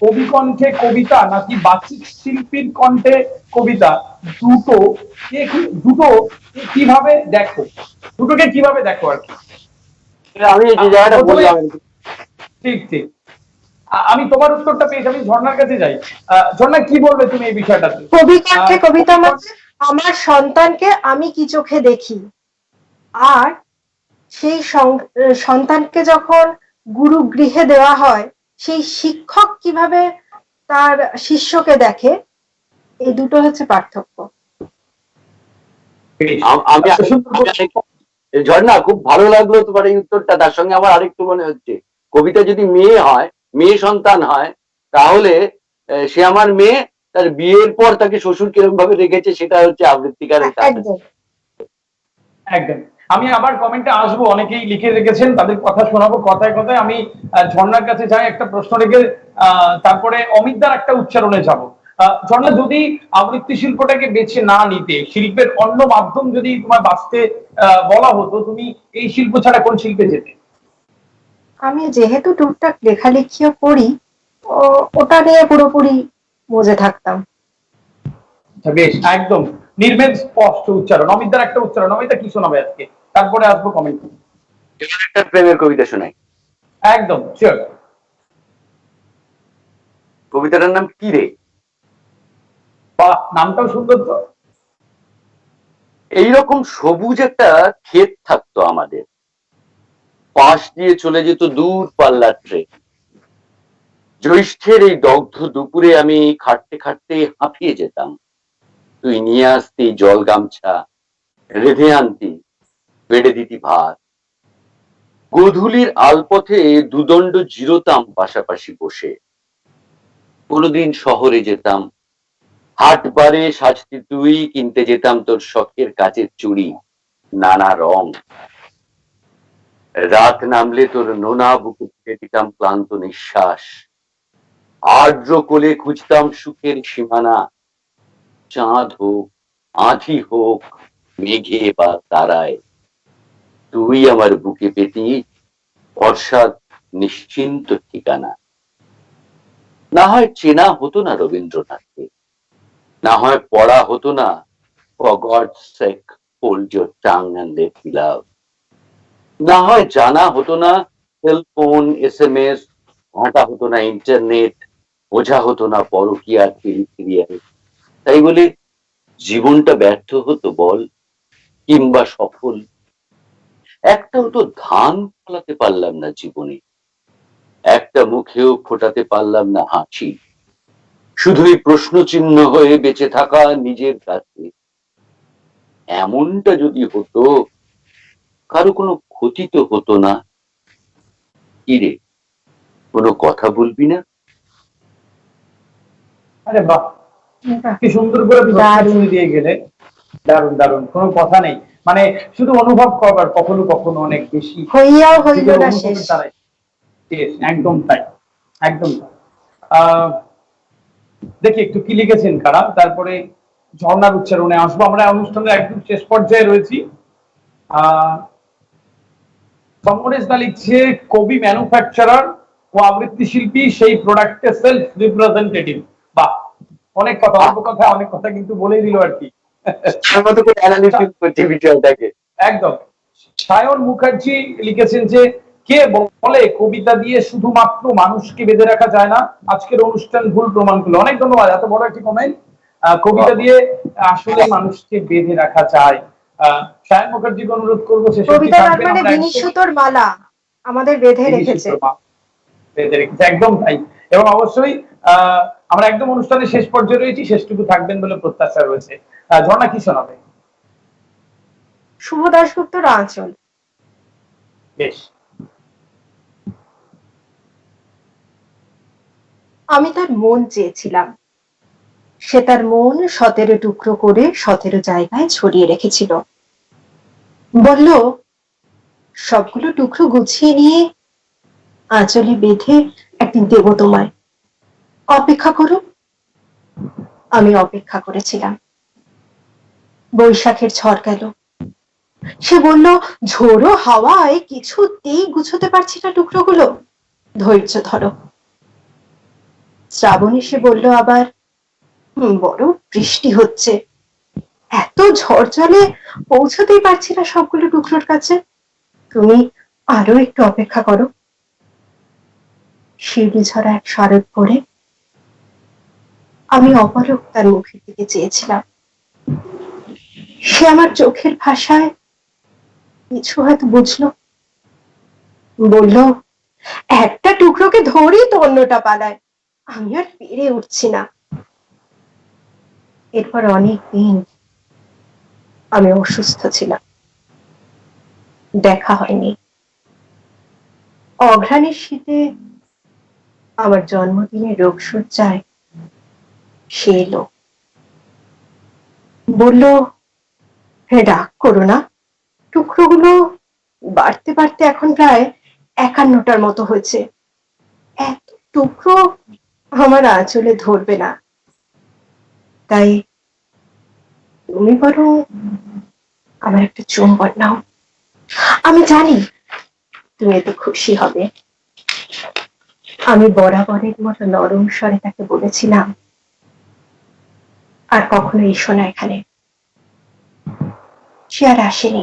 Speaker 1: কবি কণ্ঠে কবিতা নাকি বাচিক শিল্পীর কণ্ঠে কবিতা, দুটো দুটো কিভাবে দেখো, দুটোকে কিভাবে দেখো আর কি?
Speaker 2: আমি যে জায়গাটা বললাম,
Speaker 1: ঠিক ঠিক। আমি তোমার উত্তরটা পেয়েছি, আমি ঝর্ণার কাছে যাই। ঝর্ণা কি বলবে তুমি এই বিষয়টাতে?
Speaker 3: কবি কণ্ঠে কবিতা মানে আমার সন্তানকে আমি কি চোখে দেখি, আর সেই সন্তানকে যখন গুরু গৃহে দেওয়া হয়, সেই শিক্ষক কিভাবে তার শিষ্যকে দেখে, এই দুটো হচ্ছে পার্থক্য।
Speaker 2: ঝর্ণা খুব ভালো লাগলো তোমার এই উত্তরটা। তার সঙ্গে আমার আরেকটু মনে হচ্ছে, কবিতা যদি মেয়ে হয়, মেয়ে সন্তান হয়, তাহলে সে আমার মেয়ে, তার বিয়ের পর তাকে শ্বশুর কিরকম ভাবে রেখেছে সেটা হচ্ছে আবৃত্তিকার।
Speaker 3: একদম
Speaker 1: একদম। আমি আবার কমেন্টে আসবো, অনেকেই লিখে রেখেছেন, তাদের কথা শোনাবো কথায় কথায়। আমি ঝর্ণার কাছে যাই, একটা প্রশ্ন রেখে তারপরে অমিতদার একটা উচ্চারণে যাব। ঝর্ণা, যদি আবৃত্তি শিল্পটাকে বেছে না নিতে, শিল্পের অন্য মাধ্যম যদি তোমার বাঁচতে বলা হতো, তুমি এই শিল্প ছাড়া কোন শিল্পে যেতে?
Speaker 3: আমি যেহেতু টুকটাক লেখালেখিও করি, ওটা নিয়ে পুরোপুরি মজে থাকতাম।
Speaker 1: বেশ, একদম নির্ভেদ স্পষ্ট উচ্চারণ। অমিতদার একটা উচ্চারণ, অমিতা কি শোনাবে আজকে? তারপরে আসবো কমেন্ট।
Speaker 2: একটা প্রেমের কবিতা শোনাই।
Speaker 1: একদম শিওর।
Speaker 2: কবিতাটার নাম কি রে?
Speaker 1: বাহ, নামটাও সুন্দর তো।
Speaker 2: এইরকম সবুজ একটা ক্ষেত থাকতো আমাদের, পাশ দিয়ে চলে যেত দূর পাল্লার ট্রেন। জ্যৈষ্ঠের এই দগ্ধ দুপুরে আমি খাটতে খাটতে হাঁপিয়ে যেতাম, তুই নিয়ে আসতি জল গামছা, রেঁধে আনতি, বেড়ে দিতি ভাত। গোধূলির আলপথে দুদণ্ড জিরোতাম পাশাপাশি বসে। কোনোদিন শহরে যেতাম, হাট বারে সাজতি তুই, কিনতে যেতাম তোর শখের কাচের চুড়ি নানা রং। রাত নামলে তোর নোনা বুকে ফেলে দিতাম ক্লান্ত নিঃশ্বাস, আর্দ্র কোলে খুঁজতাম সুখের সীমানা। চাঁদ হোক, আঁধি হোক, মেঘে বা তারায়, তুই আমার বুকে পেতি বর্ষার নিশ্চিন্ত ঠিকানা। না হয় চেনা হতো না রবীন্দ্রনাথকে, না হয় পড়া হতো না For God's sake, hold your tongue and let me love. না হয় জানা হতো না সেলফোন, SMS, ঘাঁটা হতো না ইন্টারনেট, বোঝা হতো না পরকীয়া সিরিয়াল। তাই বলে জীবনটা ব্যর্থ হতো বল, কিংবা সফল? একটাও তো ধান ফলাতে পারলাম না জীবনে, একটা মুখেও ফোটাতে পারলাম না হাসি, শুধুই প্রশ্ন চিহ্ন হয়ে বেঁচে থাকা নিজের কাছে। এমনটা যদি হতো, কারো কোনো ক্ষতি তো হতো না। কিরে, কোনো কথা বলবি না?
Speaker 1: আরে বাহ, কি সুন্দর করে শুনে দিয়ে গেলে। দারুণ দারুণ, কোনো কথা নেই, মানে শুধু অনুভব করবার, কখনো কখনো অনেক বেশি
Speaker 3: হইয়াও হইল না শেষ।
Speaker 1: একদম তাই, একদম তাই। দেখি একটু কি লিখেছেন কারা, তারপরে ঝর্ণার উচ্চারণে আসবো। আমরা অনুষ্ঠানের একদম শেষ পর্যায়ে রয়েছি। সমরেশ দা লিখছে, কবি ম্যানুফ্যাকচারার ও আবৃত্তি শিল্পী, সেই প্রোডাক্টের সেলফ রিপ্রেজেন্টেটিভ। বাহ, অনেক কথা, অল্প কথা অনেক কথা কিন্তু বলেই দিল আর কি। একদম। সায়ন মুখার্জি লিখেছেন যে, কে বলে কবিতা দিয়ে শুধুমাত্র মানুষকে বেঁধে রাখা যায় না? আজকের অনুষ্ঠান ভুল প্রমাণ করলো। অনেক ধন্যবাদ, এত বড় একটি কমেন্ট। কবিতা দিয়ে আসলে মানুষকে বেঁধে রাখা যায়। সায়ন মুখার্জিকে অনুরোধ করবো,
Speaker 3: কবিতা মানে বিনিশুতোর মালা আমাদের বেঁধে রেখেছে।
Speaker 1: একদম তাই। এবং অবশ্যই আমরা একদম অনুষ্ঠানের শেষ পর্যায়ে রয়েছি, শেষটুকু থাকবেন বলে প্রত্যাশা রয়েছে। ঝর্ণা কি শোনাবে?
Speaker 3: শুভ দাশগুপ্তর আঁচল।
Speaker 1: বেশ।
Speaker 3: আমি তার মন চেয়েছিলাম, সে তার মন 17 টুকরো করে 17 জায়গায় ছড়িয়ে রেখেছিল। বলল, সবগুলো টুকরো গুছিয়ে নিয়ে আঁচলে বেঁধে একদিন দেব তোমায়, অপেক্ষা করো। আমি অপেক্ষা করেছিলাম। বৈশাখের ঝড় গেল। সে বলল, ঝোড়ো হাওয়ায় কিছুতেই গুছোতে পারছি না টুকরোগুলো, ধৈর্য ধরো। শ্রাবণ এসে বলল আবার, বড় বৃষ্টি হচ্ছে, এত ঝড় জলে পৌঁছতেই পারছি না সবগুলো টুকরোর কাছে, তুমি আরো একটু অপেক্ষা করো। শিউলি ঝরা এক শারদ পরে আমি অপলক তার মুখের দিকে চেয়েছিলাম। সে আমার চোখের ভাষায় কিছু হয়তো বুঝলো। বলল, একটা টুকরোকে ধরেই তো অন্যটা পালায়, আমি আর পেরে উঠছি না। এরপর অনেক দিন আমি অসুস্থ ছিলাম, দেখা হয়নি। অঘ্রাণের শীতে আমার জন্মদিনের রোগশয্যায় সে এলো। বলল, রাগ করো না, টুকরোগুলো বাড়তে বাড়তে এখন প্রায় 51টার মতো হয়েছে, এত টুকরো আমার আঁচলে ধরবে না, তাই তুমি বরং আমার একটা চুম্বন নাও। আমি জানি তুমি এতে খুশি হবে। আমি বরাবরের মতো নরম স্বরে তাকে বলেছিলাম, আর কখনো এসো না এখানে। সে আর আসেনি।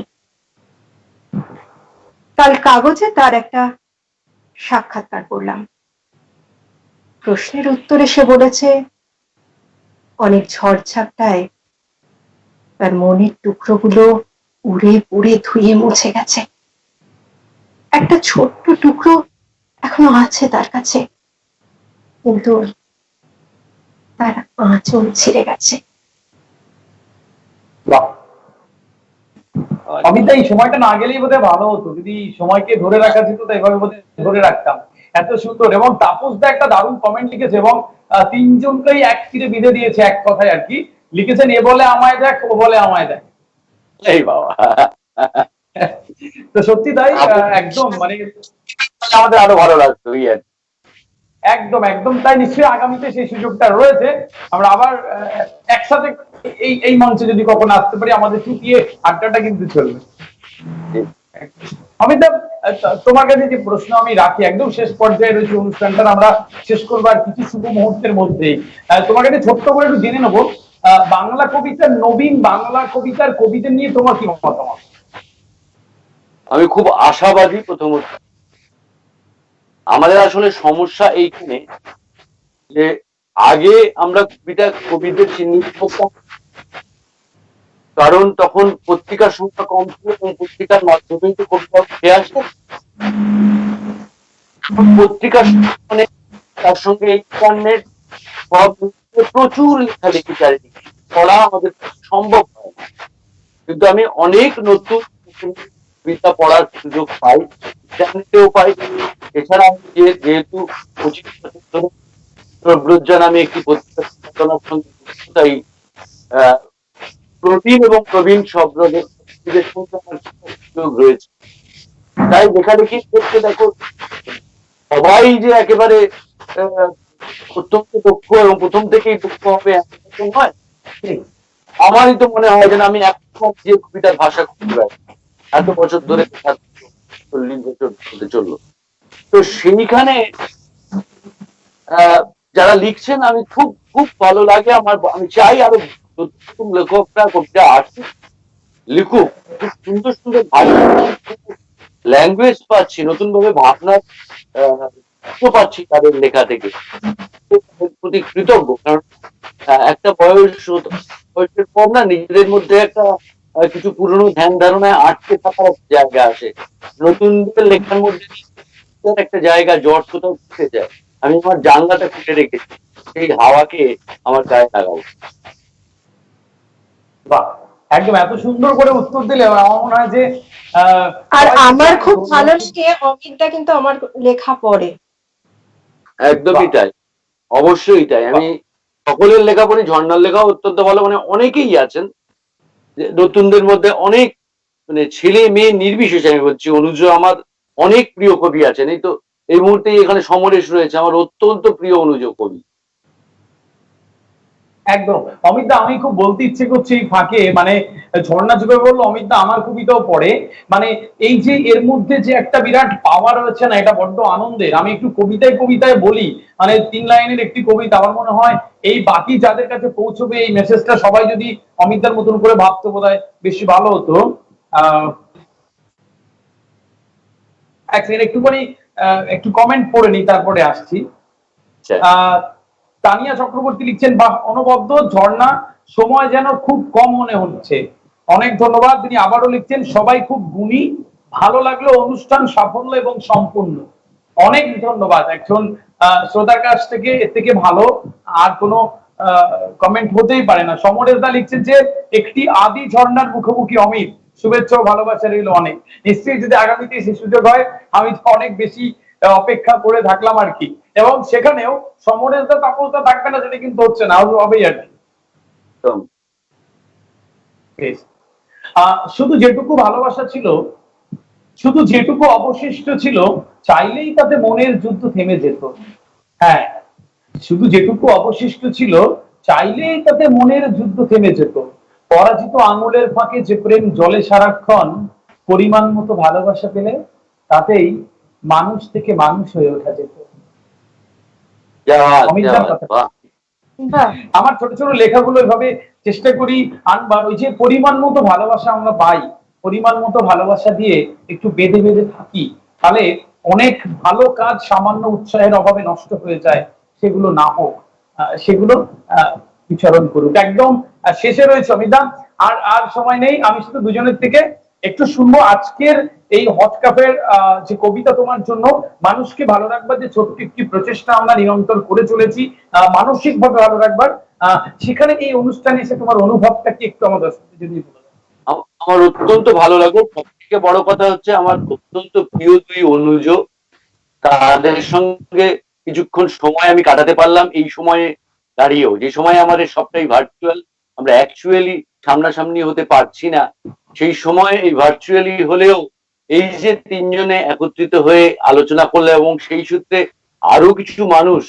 Speaker 3: কাল কাগজে তার একটা সাক্ষাৎকার পড়লাম। প্রশ্নের উত্তরে সে বলেছে, অনেক ঝড়ঝাপটায় তার মনের টুকরোগুলো উড়ে পুড়ে ধুয়ে মুছে গেছে, একটা ছোট্ট টুকরো এখনো আছে তার কাছে, কিন্তু তার আঁচল ছিঁড়ে গেছে।
Speaker 1: অমিতা, এই সময়টা না গেলেই বোধহয় ভালো হতো, যদি সময়কে ধরে রাখা যেত তো এভাবে বোধহয় ধরে রাখতাম। এত সুন্দর। এবং তাপস দা একটা দারুণ কমেন্ট লিখেছে, এবং তিনজনকেই এক তীরে বিঁধে দিয়েছে এক কথায় আর কি। লিখেছেন, এ বলে আমায় দেখ, ও বলে আমায় দেখ।
Speaker 2: এই বাবা,
Speaker 1: তো সত্যি তাই, একদম মানে
Speaker 2: আমাদের আরো ভালো লাগতো।
Speaker 1: একদম একদম তাই, নিশ্চয়ই আগামীতে সেই সুযোগটা রয়েছে। আমরা আবার একসাথে এই এই মঞ্চে যদি কখনো আসতে পারি, আমাদের চুটিয়ে আড্ডাটা কিন্তু চলবে। অমিতাভ, তোমার কাছে যে প্রশ্ন আমি রাখি, একদম শেষ পর্যায়ে রয়েছে অনুষ্ঠানটা, আমরা শেষ করবো আর কিছু শুভ মুহূর্তের মধ্যেই। তোমার কাছে ছোট্ট করে একটু জেনে নেবো, বাংলা কবিতার নবীন বাংলা কবিতার কবিদের নিয়ে তোমার কি মতামত?
Speaker 2: আমি খুব আশাবাদী। প্রথমত আমাদের আসলে সমস্যা এইখানে যে আগে আমরা কবিদের চিহ্নিত করতাম, কারণ তখন পত্রিকার সংখ্যা কম ছিল এবং পত্রিকার মাধ্যমেই তো কবিতা উঠে আসে। পত্রিকার মানে তার সঙ্গে ইন্টারনেট সব প্রচুর লেখালেখি চারিদিকে, পড়া আমাদের সম্ভব হয় না। কিন্তু আমি অনেক নতুন কবিতা পড়ার সুযোগ পাই, ইন্টারনেটেও পাই। এছাড়া আমি যেহেতু 25 বছর ধরে প্রব্রজ্জা নামে একটি পত্রিকা সঞ্চালনার সঙ্গে যুক্ত, তাই প্রবীণ এবং প্রবীণ শব্দের সঙ্গে আমার সুযোগ রয়েছে। তাই লেখালেখির ক্ষেত্রে দেখো, সবাই যে একেবারে অত্যন্ত দক্ষ এবং প্রথম থেকেই দক্ষ হবে এমন নয়। আমারই তো মনে হয় যে আমি এখন যে কবিতার ভাষা খুঁজে বেড়াই, এত বছর ধরে 40 বছর হতে চললো, তো সেইখানে যারা লিখছেন আমি খুব খুব ভালো লাগে আমার। আমি চাই আরো নতুন লেখকরা কবিতা আসুক, লিখুক, খুব সুন্দর সুন্দর ভাষা, ল্যাঙ্গুয়েজ পাচ্ছি, নতুন ভাবে ভাবনার পাচ্ছি তাদের লেখা থেকে। প্রতি কৃতজ্ঞ, কারণ একটা বয়সের পর না নিজেদের মধ্যে একটা কিছু পুরনো ধ্যান ধারণায় আটকে থাকার জায়গা আসে। নতুনদের লেখার মধ্যে একটা জায়গা জট কোথাও ঢুকে যায়। আমি আমার জানলাটা খুলে রেখেছি, সেই হাওয়াকে আমার গায়ে লাগাবো।
Speaker 1: বাহ, একদম এত সুন্দর করে উত্তর দিলে আমার মনে হয় যে
Speaker 3: আর আমার খুব ভালো লাগে অমিতদা কিন্তু আমার লেখা পড়ে।
Speaker 2: একদমই তাই, অবশ্যই তাই। আমি সকলের লেখা পড়ি, ঝর্ণার লেখাও অত্যন্ত ভালো। মানে অনেকেই আছেন নতুনদের মধ্যে, অনেক মানে ছেলে মেয়ে নির্বিশেষে আমি বলছি, অনুজ আমার অনেক প্রিয় কবি আছেন। এই তো এই মুহূর্তে এখানে সমরেশ রয়েছে, আমার অত্যন্ত প্রিয় অনুজ কবি।
Speaker 1: একদম অমিতদা, আমি খুব বলতে ইচ্ছে করছে এই ফাঁকে, মানে ঝর্ণা যুগে বললো অমিতদা আমার কবিতাও পড়ে, মানে এই যে এর মধ্যে যে একটা বিরাট পাওয়ার রয়েছে না, এটা বড্ড আনন্দের। আমি একটু কবিতায় কবিতায় বলি, মানে 3 লাইনের একটি কবিতা, আমার মনে হয় এই বাকি যাদের কাছে পৌঁছবে এই মেসেজটা, সবাই যদি অমিতদার মতন করে ভাবতে বোধহয় বেশি ভালো হতো। এক সেকেন্ড একটুখানি একটু কমেন্ট পড়ে নি, তারপরে আসছি। তানিয়া চক্রবর্তী লিখছেন, বাহ অনবদ্য ঝর্ণা, সময় যেন খুব কম মনে হচ্ছে। অনেক ধন্যবাদ। তিনি আবারও লিখছেন, সবাই খুব গুণী, ভালো লাগলো অনুষ্ঠান সাফল্য এবং সম্পূর্ণ। অনেক ধন্যবাদ। একজন শ্রোতার কাছ থেকে এর থেকে ভালো আর কোনো কমেন্ট হতেই পারে না। সমরেশ দা লিখছেন যে, একটি আদি ঝর্ণার মুখোমুখি অমিত, শুভেচ্ছা ও ভালোবাসা রইল অনেক। নিশ্চয়ই যদি আগামীতে সে সুযোগ হয়, আমি অনেক বেশি অপেক্ষা করে থাকলাম আর কি। এবং সেখানেও সমরেশ দা তাপসদা থাকবে না, সেটা কিন্তু হচ্ছে না, হবেই আর কি। শুধু যেটুকু ভালোবাসা ছিল, শুধু যেটুকু অবশিষ্ট ছিল, চাইলেই তাতে মনের যুদ্ধ থেমে যেত। হ্যাঁ, শুধু যেটুকু অবশিষ্ট ছিল, চাইলেই তাতে মনের যুদ্ধ থেমে যেত। পরাজিত আঙুলের ফাঁকে যে প্রেম জলে সারাক্ষণ, পরিমাণ মতো ভালোবাসা পেলে তাতেই মানুষ থেকে মানুষ হয়ে ওঠা যেত। আমার ছোট ছোট লেখাগুলো এভাবে চেষ্টা করি আনবার, ওই যে পরিমাণ মতো ভালোবাসা আমরা পাই, পরিমাণ মতো ভালোবাসা দিয়ে একটু বেঁধে বেঁধে থাকি, তাহলে অনেক ভালো কাজ সামান্য উৎসাহের অভাবে নষ্ট হয়ে যায়। সেগুলো না হোক, সেগুলো বিচরণ করুক। একদম শেষে রয়েছে অমিতা, আর আর সময় নেই। আমি শুধু দুজনের থেকে একটু শুনবো আজকের এই হট কাপের যে কবিতা তোমার জন্য, মানুষকে ভালো রাখবার যে ছোট্ট একটি প্রচেষ্টা আমরা নিরন্তর করে চলেছি, মানসিক ভাবে ভালো রাখবার, সেখানে এই অনুষ্ঠানে এসে তোমার অনুভবটা কি একটু আমাদের যদি বলো।
Speaker 2: আমার অত্যন্ত ভালো লাগলো। সব থেকে বড় কথা হচ্ছে আমার অত্যন্ত প্রিয় দুই অনুজ, তাদের সঙ্গে কিছুক্ষণ সময় আমি কাটাতে পারলাম। এই সময়ে দাঁড়িয়েও, যে সময় আমাদের সবটাই ভার্চুয়াল, আমরা অ্যাকচুয়ালি সামনাসামনি হতে পারছি না, সেই সময় এই ভার্চুয়ালি হলেও এই যে তিনজনে একত্রিত হয়ে আলোচনা করলে এবং সেই সূত্রে আরো কিছু মানুষ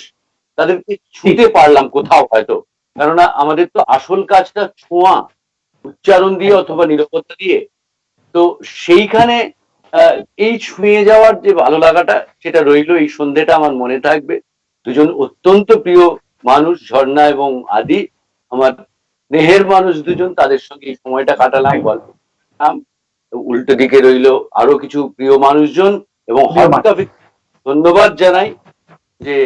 Speaker 2: তাদেরকে ছুঁতে পারলাম কোথাও হয়তো, কেননা আমাদের তো আসল কাজটা ছোঁয়া, উচ্চারণ দিয়ে অথবা নিরবতা দিয়ে। তো সেইখানে এই ছুঁয়ে যাওয়ার যে ভালো লাগাটা সেটা রইলো, এই সন্ধ্যেটা আমার মনে থাকবে। দুজন অত্যন্ত প্রিয় মানুষ, ঝর্ণা এবং আদি, আমার স্নেহের মানুষ দুজন, তাদের সঙ্গে এই সময়টা কাটালাম, গল্প করলাম। উল্টো দিকে রইলো আরো কিছু প্রিয় মানুষজন, এবং হট কফি ধন্যবাদ জানাই যে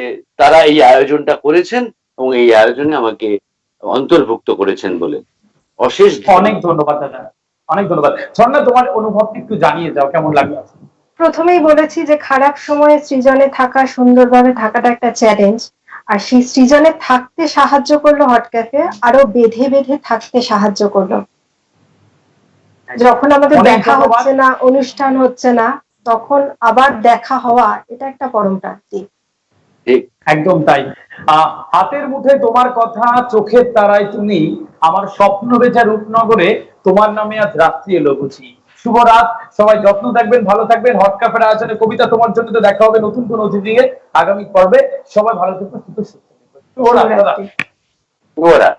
Speaker 2: তারা এই আয়োজনটা করেছেন এবং এই আয়োজনে আমাকে অন্তর্ভুক্ত করেছেন বলে। অশেষ
Speaker 1: অনেক ধন্যবাদ দাদা, অনেক ধন্যবাদ। ঝর্ণা, তোমার অনুভবটা একটু জানিয়ে যাও, কেমন লাগলো?
Speaker 3: প্রথমেই বলেছি যে খারাপ সময়ে সৃজনে থাকা, সুন্দরভাবে থাকাটা একটা চ্যালেঞ্জ। আর সেই সৃজনে থাকতে সাহায্য করলো হট ক্যাফে, আরো বেঁধে বেঁধে থাকতে সাহায্য করলো। যখন আমাদের
Speaker 1: অনেক
Speaker 3: দেখা
Speaker 1: ধন্যবাদ।
Speaker 3: হচ্ছে না, অনুষ্ঠান হচ্ছে না, তখন আবার দেখা হওয়া, এটা একটা পরম প্রাপ্তি।
Speaker 1: একদম তাই। হাতের মুঠে তোমার কথা, চোখের তারায় তুমি, আমার স্বপ্ন বেচা রূপনগরে তোমার নামে আজ রাত্রি এলো বুঝি। শুভ রাত, সবাই যত্ন থাকবেন, ভালো থাকবেন। হট ক্যাফের আয়োজনে কবিতা তোমার জন্য তো দেখা হবে নতুন কোন অতিথি দিয়ে আগামী পর্বে। সবাই ভালো থাকবেন, সুস্থ থাকবেন। শুভ রাত দাদা।
Speaker 2: শুভরাত।